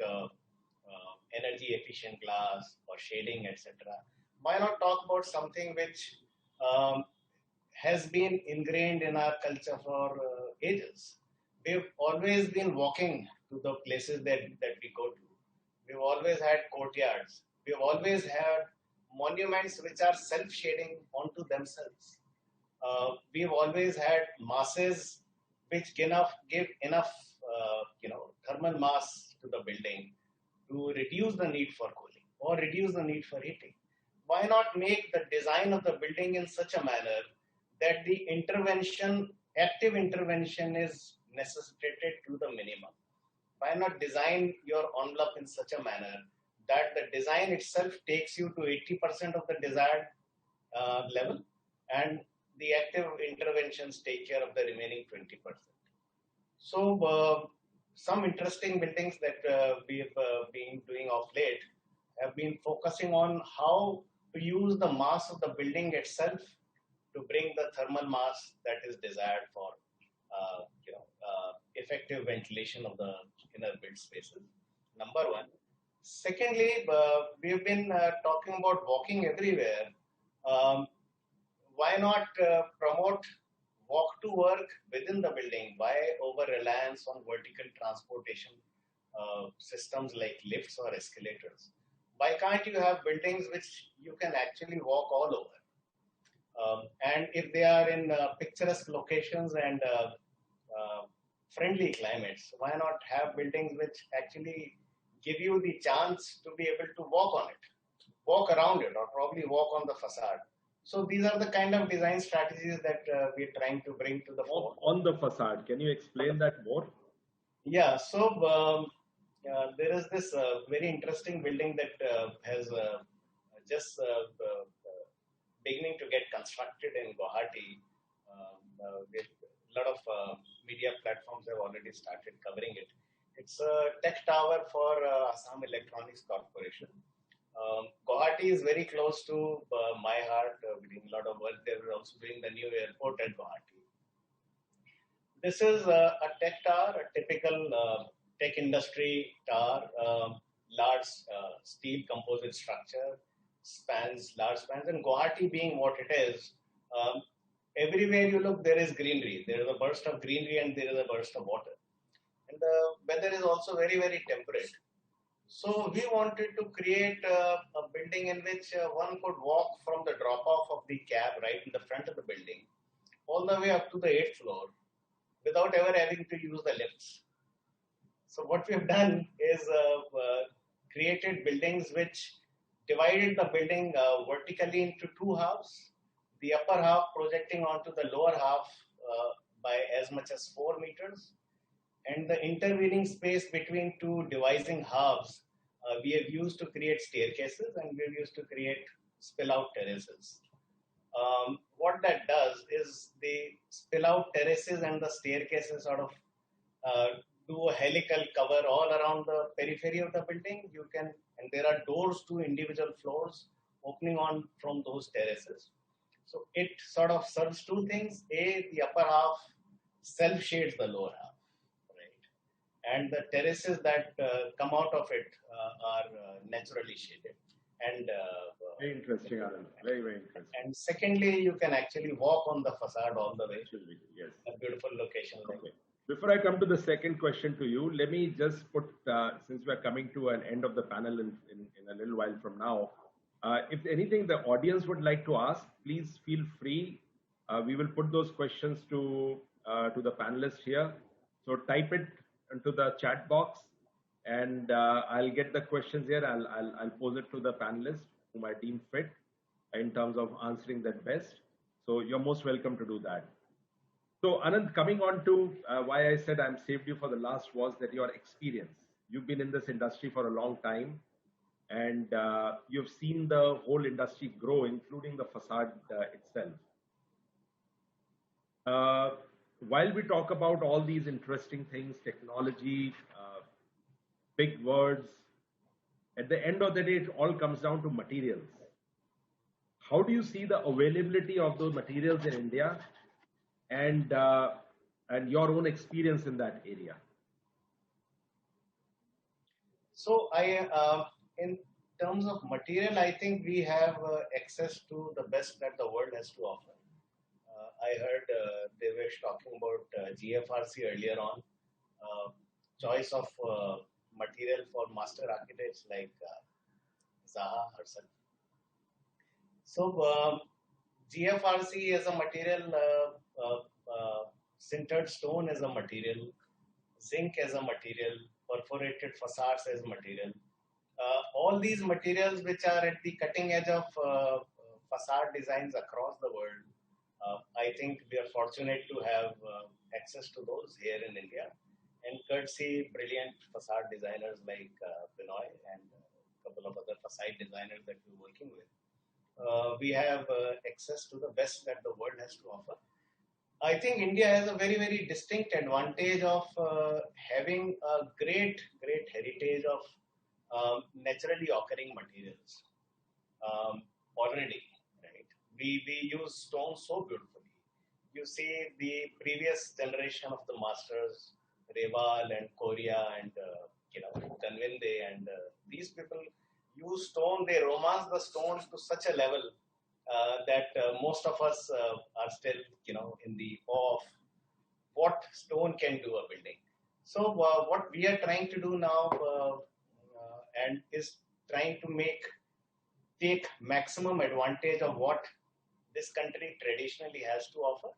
energy efficient glass or shading, etc. Why not talk about something which has been ingrained in our culture for ages? We've always been walking to the places that we go to. We've always had courtyards. We've always had monuments which are self-shading onto themselves. We've always had masses which give enough thermal mass to the building to reduce the need for cooling or reduce the need for heating. Why not make the design of the building in such a manner that the active intervention is necessitated to the minimum? Why not design your envelope in such a manner that the design itself takes you to 80% of the desired level and the active interventions take care of the remaining 20%. So some interesting buildings that we've been doing of late have been focusing on how to use the mass of the building itself to bring the thermal mass that is desired for effective ventilation of the inner build spaces. Number one. Secondly, we've been talking about walking everywhere. Why not promote walk to work within the building? Why over reliance on vertical transportation systems like lifts or escalators? Why can't you have buildings which you can actually walk all over? And if they are in picturesque locations and friendly climates, why not have buildings which actually give you the chance to be able to walk on it, walk around it, or probably walk on the facade? So these are the kind of design strategies that we're trying to bring to the fore. On the facade, can you explain that more? Yeah, so there is this very interesting building that has just beginning to get constructed in Guwahati. With a lot of media platforms have already started covering it. It's a tech tower for Assam Electronics Corporation. Guwahati is very close to my heart. We're doing a lot of work there. We're also doing the new airport at Guwahati. This is a tech tower, a typical tech industry tower, large steel composite structure, large spans, and Guwahati being what it is, everywhere you look, there is greenery. There is a burst of greenery and there is a burst of water. And the weather is also very, very temperate. So we wanted to create a building in which one could walk from the drop-off of the cab right in the front of the building, all the way up to the 8th floor, without ever having to use the lifts. So what we have done is created buildings which divided the building vertically into two halves, the upper half projecting onto the lower half by as much as 4 meters, and the intervening space between two devising halves we have used to create staircases, and we have used to create spill-out terraces. What that does is the spill-out terraces and the staircases sort of do a helical cover all around the periphery of the building. And there are doors to individual floors opening on from those terraces. So it sort of serves two things. A, the upper half self-shades the lower half, right? And the terraces that come out of it are naturally shaded. And very interesting, Anand. Very, very interesting. And secondly, you can actually walk on the facade all the way. Yes. A beautiful location. Okay. Before I come to the second question to you, let me just put, since we're coming to an end of the panel in a little while from now, if anything the audience would like to ask, please feel free. We will put those questions to the panelists here. So type it into the chat box, and I'll get the questions here. I'll pose it to the panelists whom I deem fit in terms of answering that best. So you're most welcome to do that. So Anand, coming on to why I said I'm saved you for the last was that your experience. You've been in this industry for a long time, and you've seen the whole industry grow, including the facade itself. While we talk about all these interesting things, technology, big words, at the end of the day, it all comes down to materials. How do you see the availability of those materials in India, and your own experience in that area? So in terms of material, I think we have access to the best that the world has to offer. I heard Devesh talking about GFRC earlier on. Choice of material for master architects like Zaha herself. So GFRC as a material, sintered stone as a material, zinc as a material, perforated facades as material. All these materials which are at the cutting edge of facade designs across the world. I think we are fortunate to have access to those here in India, and courtesy brilliant facade designers like Binoy and a couple of other facade designers that we're working with. We have access to the best that the world has to offer. I think India has a very, very distinct advantage of having a great heritage of naturally occurring materials already. Right? We use stone so beautifully. You see the previous generation of the masters, Reval and Korea and Kanvinde, and these people use stone. They romance the stones to such a level that most of us are still, in the awe of what stone can do a building. So what we are trying to do now and is trying to take maximum advantage of what this country traditionally has to offer,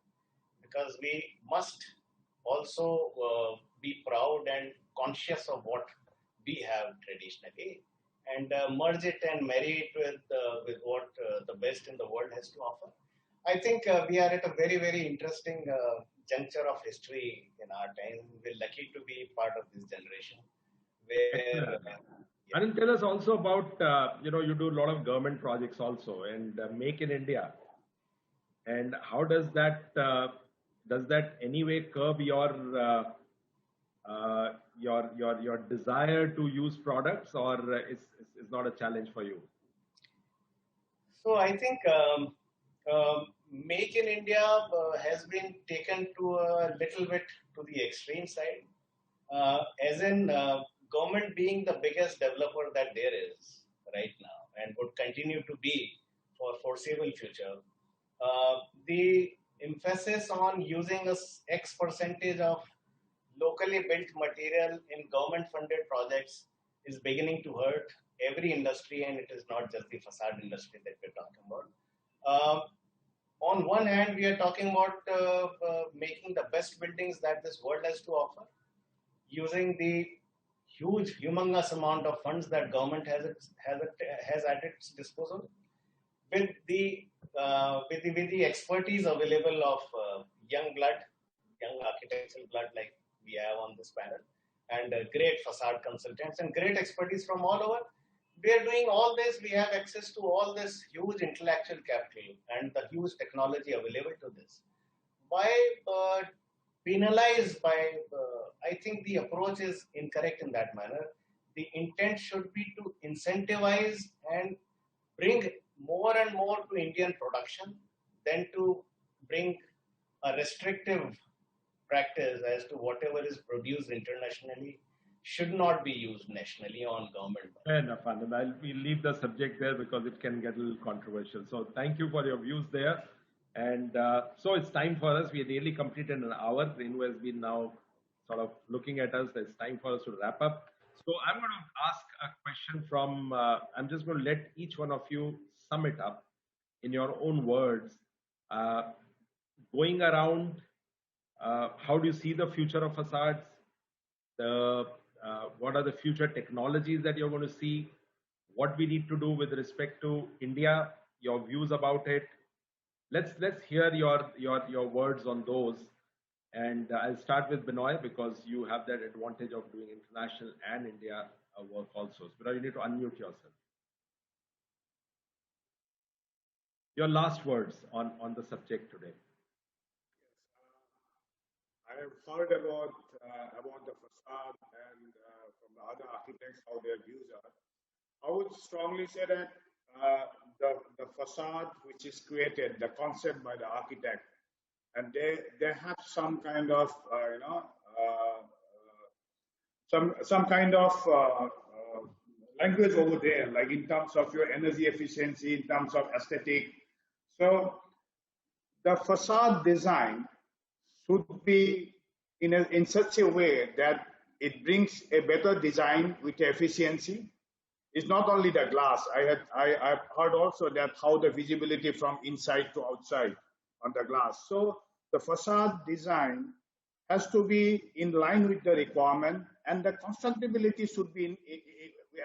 because we must also be proud and conscious of what we have traditionally, and merge it and marry it with what the best in the world has to offer. I think we are at a very, very interesting juncture of history in our time. We're lucky to be part of this generation. Where, Anand, tell us also about, you do a lot of government projects also, and Make in India. And how does that anyway curb your desire to use products, or is not a challenge for you? So I think Make in India has been taken to a little bit to the extreme side, as in government being the biggest developer that there is right now and would continue to be for foreseeable future. The emphasis on using X percentage of locally built material in government-funded projects is beginning to hurt every industry, and it is not just the facade industry that we're talking about. On one hand, we are talking about making the best buildings that this world has to offer, using the huge, humongous amount of funds that government has at its disposal, with the expertise available of young architectural blood like we have on this panel, and great facade consultants and great expertise from all over. We are doing all this. We have access to all this huge intellectual capital and the huge technology available to this. Why penalize by, I think the approach is incorrect in that manner. The intent should be to incentivize and bring more and more to Indian production than to bring a restrictive practice as to whatever is produced internationally should not be used nationally on government. Fair enough, Anand. We'll leave the subject there because it can get a little controversial. So thank you for your views there. And so it's time for us. We nearly completed an hour. Renu has been now sort of looking at us. It's time for us to wrap up. So I'm going to ask a question from, I'm just going to let each one of you sum it up in your own words. Going around, how do you see the future of facades? What are the future technologies that you're going to see? What we need to do with respect to India, your views about it. Let's hear your words on those. And I'll start with Binoy because you have that advantage of doing international and India work also. So Binoy, you need to unmute yourself. Your last words on the subject today. I have heard about the facade and from the other architects how their views are. I would strongly say that the facade which is created, the concept by the architect, and they have some kind of some kind of language over there, like in terms of your energy efficiency, in terms of aesthetic. So the facade design should be in such a way that it brings a better design with efficiency. It's not only the glass. I've heard also that how the visibility from inside to outside on the glass. So the facade design has to be in line with the requirement, and the constructability should be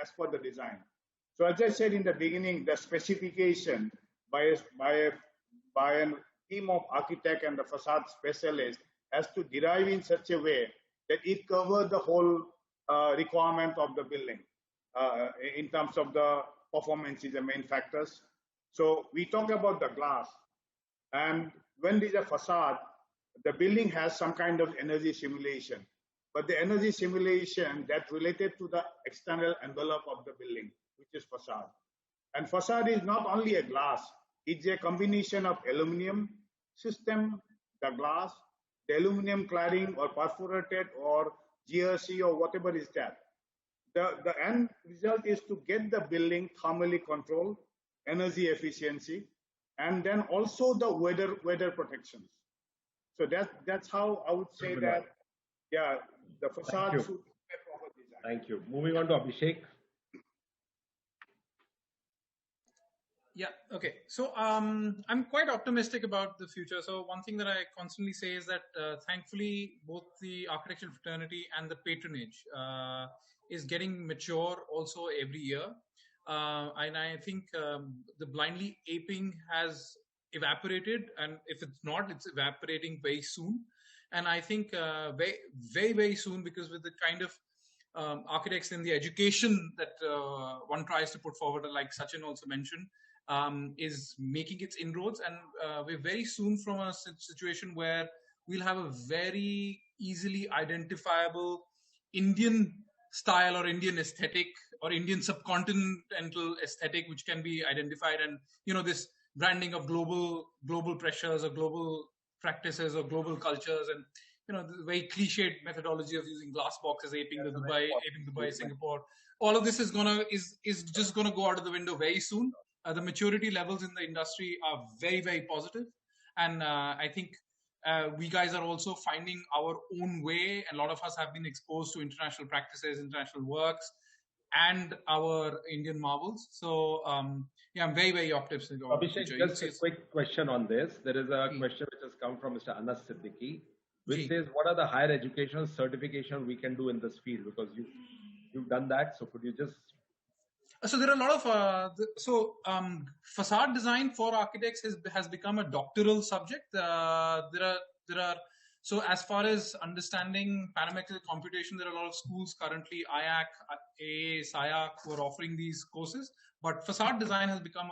as per the design. So as I said in the beginning, the specification by a team of architect and the facade specialist has to derive in such a way that it covers the whole requirement of the building in terms of the performance is the main factors. So we talk about the glass, and when there's a facade, the building has some kind of energy simulation, but the energy simulation that's related to the external envelope of the building, which is facade. And facade is not only a glass, it's a combination of aluminum system, the glass, the aluminum cladding or perforated or GRC or whatever is that. The end result is to get the building thermally controlled, energy efficiency, and then also the weather protections. So that's how I would say that, yeah, the facade should be a proper design. Thank you. Moving on to Abhishek. Yeah. Okay. So I'm quite optimistic about the future. So one thing that I constantly say is that thankfully both the architectural fraternity and the patronage is getting mature also every year. And I think the blindly aping has evaporated, and if it's not, it's evaporating very soon. And I think very soon, because with the kind of architects in the education that one tries to put forward, like Sachin also mentioned, is making its inroads, and we're very soon from a situation where we'll have a very easily identifiable Indian style or Indian aesthetic or Indian subcontinental aesthetic, which can be identified. And this branding of global pressures or global practices or global cultures, and the very cliched methodology of using glass boxes, aping Dubai, Singapore. All of this is just gonna go out of the window very soon. The maturity levels in the industry are very positive, and I think we guys are also finding our own way. A lot of us have been exposed to international practices, international works, and our Indian marvels. So yeah, I'm very optimistic. Abhishek, just a quick question on this. There is a question which has come from Mr. Anas Siddiqui, which says, what are the higher educational certification we can do in this field? Because you've done that, so could you just... So there are a lot of facade design for architects has become a doctoral subject. There are so as far as understanding parametric computation, there are a lot of schools currently, IAC, AA, SIAC, who are offering these courses. But facade design has become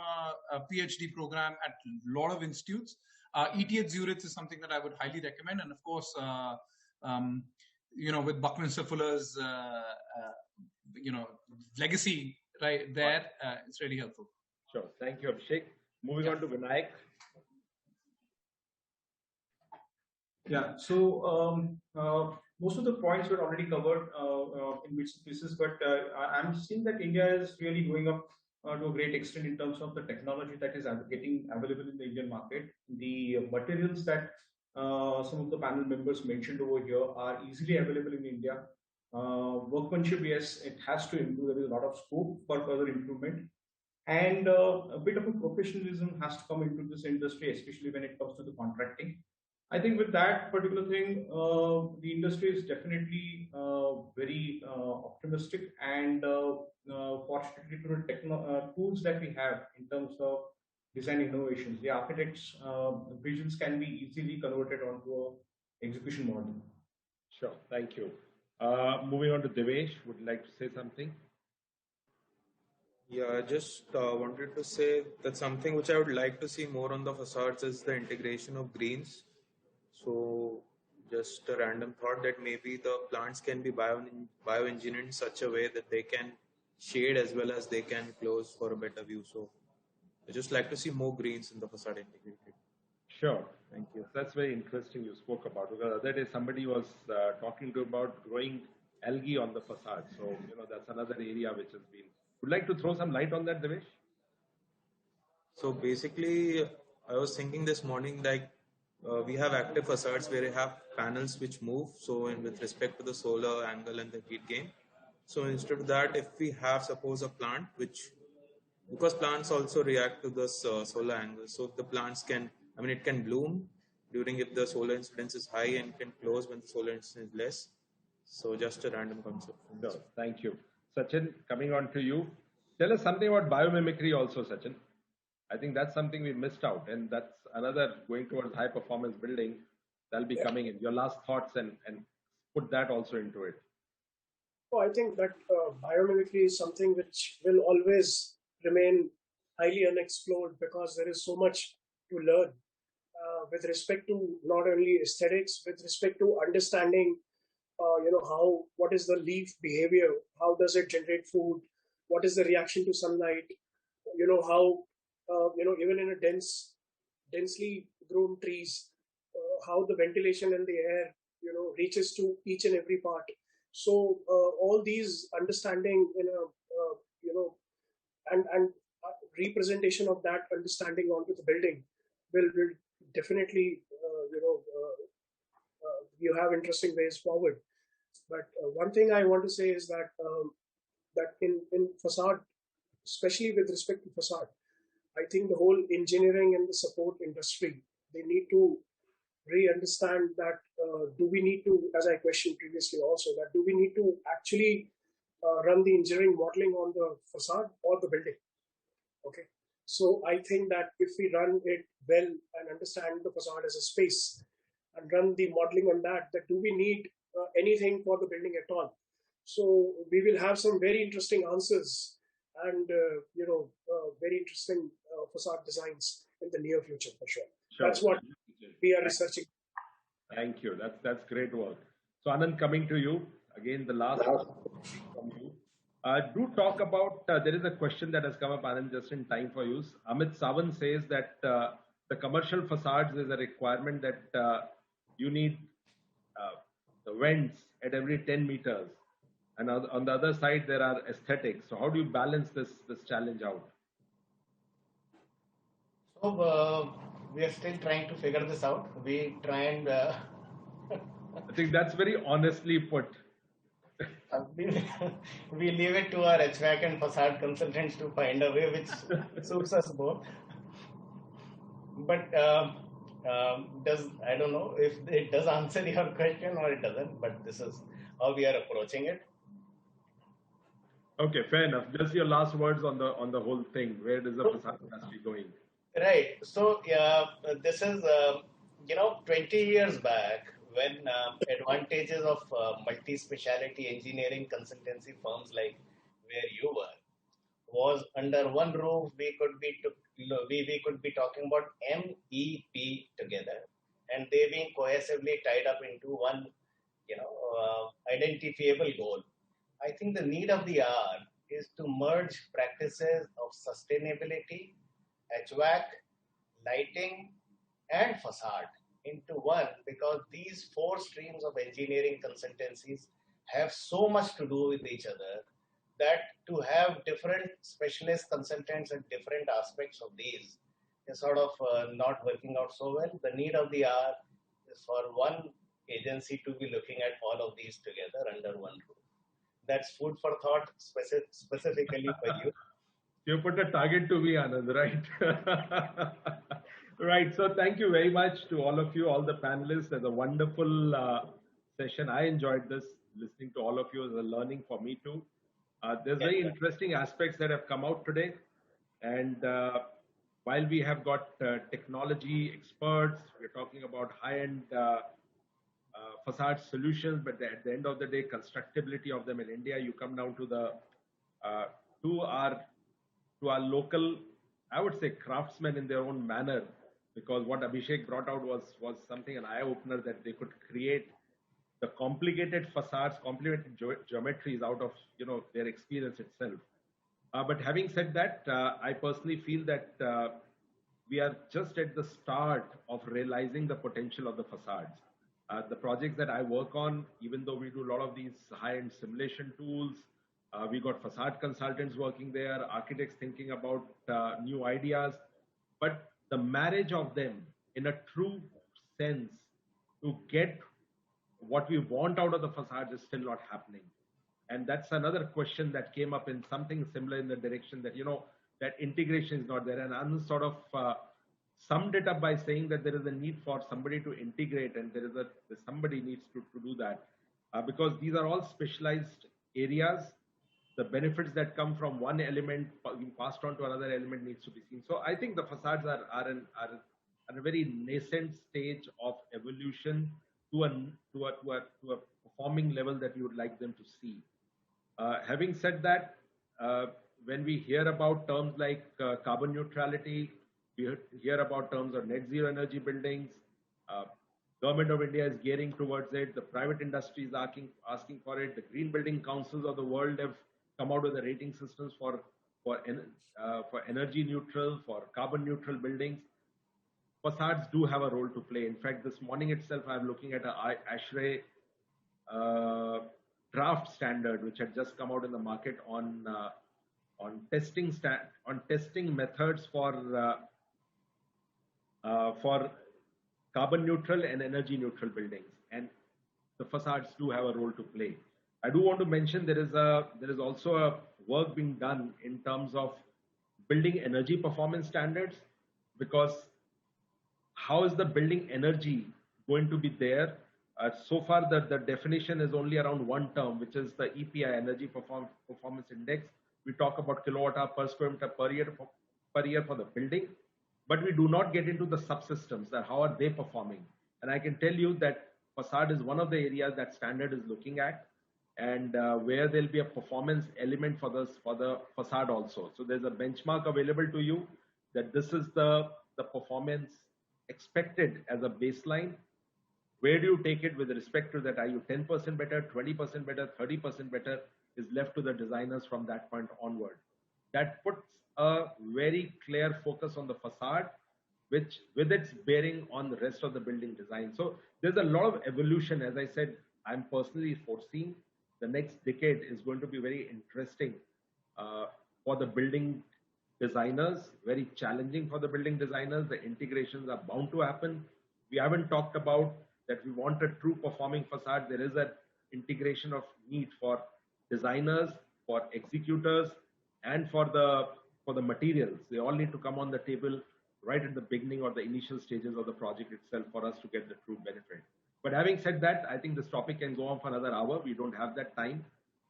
a PhD program at a lot of institutes. ETH Zurich is something that I would highly recommend, and of course, with Buckminster Fuller's legacy right there, it's really helpful. Sure. Thank you, Abhishek. Moving on to Vinayak. Yeah. So most of the points were already covered in bits and pieces, but I'm seeing that India is really going up to a great extent in terms of the technology that is getting available in the Indian market. The materials that some of the panel members mentioned over here are easily available in India. Workmanship, yes, it has to improve. There is a lot of scope for further improvement, and a bit of a professionalism has to come into this industry, especially when it comes to the contracting. I think with that particular thing, the industry is definitely very optimistic, and fortunately, to the tools that we have in terms of design innovations, the architects' visions can be easily converted onto a execution model. Sure, thank you. Moving on to Devesh, would you like to say something? Yeah, I just wanted to say that something which I would like to see more on the facades is the integration of greens. So just a random thought that maybe the plants can be bioengineered in such a way that they can shade as well as they can close for a better view. So I just like to see more greens in the facade integrated. Sure. Thank you. That's very interesting you spoke about, because the other day somebody was talking about growing algae on the facade. So, that's another area which has been... Would like to throw some light on that, Devesh? So basically, I was thinking this morning, like we have active facades where we have panels which move. So with respect to the solar angle and the heat gain. So instead of that, if we have, suppose, a plant because plants also react to the solar angle. So the plants it can bloom during if the solar incidence is high, and can close when the solar incidence is less. So just a random concept. No, thank you. Sachin, coming on to you. Tell us something about biomimicry also, Sachin. I think that's something we missed out, and that's another going towards high performance building that'll be coming in. Your last thoughts and put that also into it. Oh, I think that biomimicry is something which will always remain highly unexplored, because there is so much to learn with respect to not only aesthetics, with respect to understanding, what is the leaf behavior, how does it generate food, what is the reaction to sunlight, how, even in a densely grown trees, how the ventilation in the air, reaches to each and every part. So all these understanding in a, and representation of that understanding onto the building will definitely, you have interesting ways forward. But one thing I want to say is that that in facade, especially with respect to facade, I think the whole engineering and the support industry, they need to re-understand that do we need to, as I questioned previously also, that do we need to actually run the engineering modeling on the facade or the building? Okay. So I think that if we run it well and understand the facade as a space and run the modeling on that, that do we need anything for the building at all? So we will have some very interesting answers and very interesting facade designs in the near future for sure. That's what we are researching. Thank you. That's great work. So Anand, coming to you again, the last from you. Do talk about. There is a question that has come up, Anand, just in time for use. Amit Sawant says that the commercial facades is a requirement that you need the vents at every 10 meters, and on the other side there are aesthetics. So how do you balance this challenge out? So we are still trying to figure this out. We try and. I think that's very honestly put. We leave it to our HVAC and facade consultants to find a way which suits us both. But I don't know if it does answer your question or it doesn't, but this is how we are approaching it. Okay, fair enough. Just your last words on the whole thing. Where does the facade industry going? Right. So this is 20 years back, when advantages of multi-speciality engineering consultancy firms like where you were was under one roof, we could be talking about MEP together, and they being cohesively tied up into one identifiable goal. I think the need of the hour is to merge practices of sustainability, HVAC, lighting, and facade into one, because these four streams of engineering consultancies have so much to do with each other that to have different specialist consultants at different aspects of these is sort of not working out so well. The need of the hour is for one agency to be looking at all of these together under one roof. That's food for thought specifically for you. You put a target to me, Anand, right? Right. So thank you very much to all of you, all the panelists. It's a wonderful session. I enjoyed this, listening to all of you as a learning for me too. There's very interesting aspects that have come out today. And while we have got technology experts, we're talking about high-end facade solutions, but at the end of the day, constructability of them in India, you come down to the to our local, I would say, craftsmen in their own manner, because what Abhishek brought out was something, an eye-opener, that they could create the complicated facades, complicated geometries out of their experience itself. But having said that, I personally feel that we are just at the start of realizing the potential of the facades. The projects that I work on, even though we do a lot of these high-end simulation tools, we got facade consultants working there, architects thinking about new ideas, but the marriage of them in a true sense to get what we want out of the facade is still not happening. And that's another question that came up in something similar in the direction that, that integration is not there. And Anand sort of summed it up by saying that there is a need for somebody to integrate, and somebody needs to do that. Because these are all specialized areas. The benefits that come from one element being passed on to another element needs to be seen. So I think the facades are at a very nascent stage of evolution to a performing level that you would like them to see. Having said that, when we hear about terms like carbon neutrality, we hear about terms of net zero energy buildings. Government of India is gearing towards it. The private industry is asking for it. The green building councils of the world have come out with the rating systems for energy neutral, for carbon neutral buildings. Facades do have a role to play. In fact, this morning itself, I'm looking at a ASHRAE draft standard, which had just come out in the market on testing methods for carbon neutral and energy neutral buildings. And the facades do have a role to play. I do want to mention there is also a work being done in terms of building energy performance standards, because how is the building energy going to be there? So far, the definition is only around one term, which is the EPI, Energy Performance Index. We talk about kilowatt hour per square meter per year for the building, but we do not get into the subsystems, that how are they performing. And I can tell you that facade is one of the areas that standard is looking at, and where there'll be a performance element for the facade also. So there's a benchmark available to you that this is the performance expected as a baseline. Where do you take it with respect to that? Are you 10% better, 20% better, 30% better? Is left to the designers from that point onward. That puts a very clear focus on the facade, which with its bearing on the rest of the building design. So there's a lot of evolution. As I said, I'm personally foreseeing the next decade is going to be very interesting for the building designers, very challenging for the building designers. The integrations are bound to happen. We haven't talked about that we want a true performing facade. There is an integration of need for designers, for executors, and for the materials. They all need to come on the table right at the beginning or the initial stages of the project itself for us to get the true benefit. But having said that, I think this topic can go on for another hour. We don't have that time.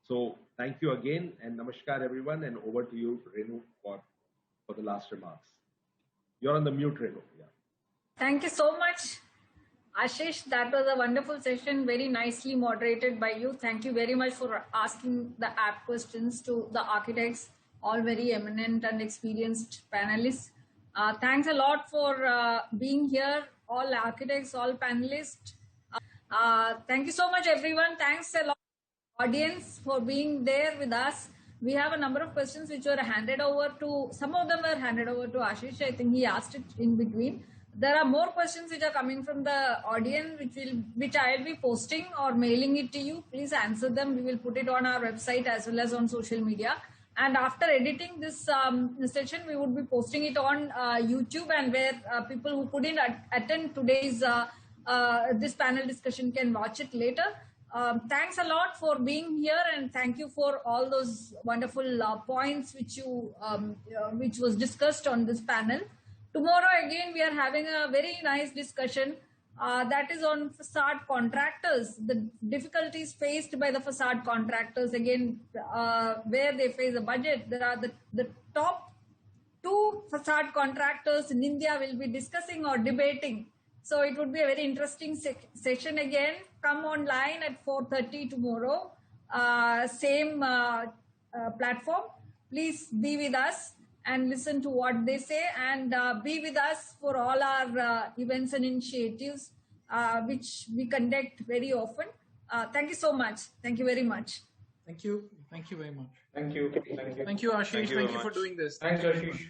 So thank you again, and namaskar everyone, and over to you, Renu, for the last remarks. You're on the mute, Renu. Yeah. Thank you so much, Ashish. That was a wonderful session, very nicely moderated by you. Thank you very much for asking the apt questions to the architects, all very eminent and experienced panelists. Thanks a lot for being here, all architects, all panelists. Thank you so much, everyone. Thanks a lot, audience, for being there with us. We have a number of questions which were handed over to, some of them were handed over to Ashish. I think he asked it in between. There are more questions which are coming from the audience, which I will be posting or mailing it to you. Please answer them. We will put it on our website as well as on social media. And after editing this session, we would be posting it on YouTube, and where people who couldn't attend today's this panel discussion can watch it later. Thanks a lot for being here, and thank you for all those wonderful points which was discussed on this panel. Tomorrow again we are having a very nice discussion that is on facade contractors, the difficulties faced by the facade contractors, again where they face a budget. There are the top 2 facade contractors in India will be discussing or debating. So it would be a very interesting session again. Come online at 4:30 tomorrow, same platform. Please be with us and listen to what they say, and be with us for all our events and initiatives which we conduct very often. Thank you so much. Thank you very much. Thank you. Thank you very much. Thank you. Thank you. Thank you, Ashish. Thank you for doing this. Thanks, Ashish.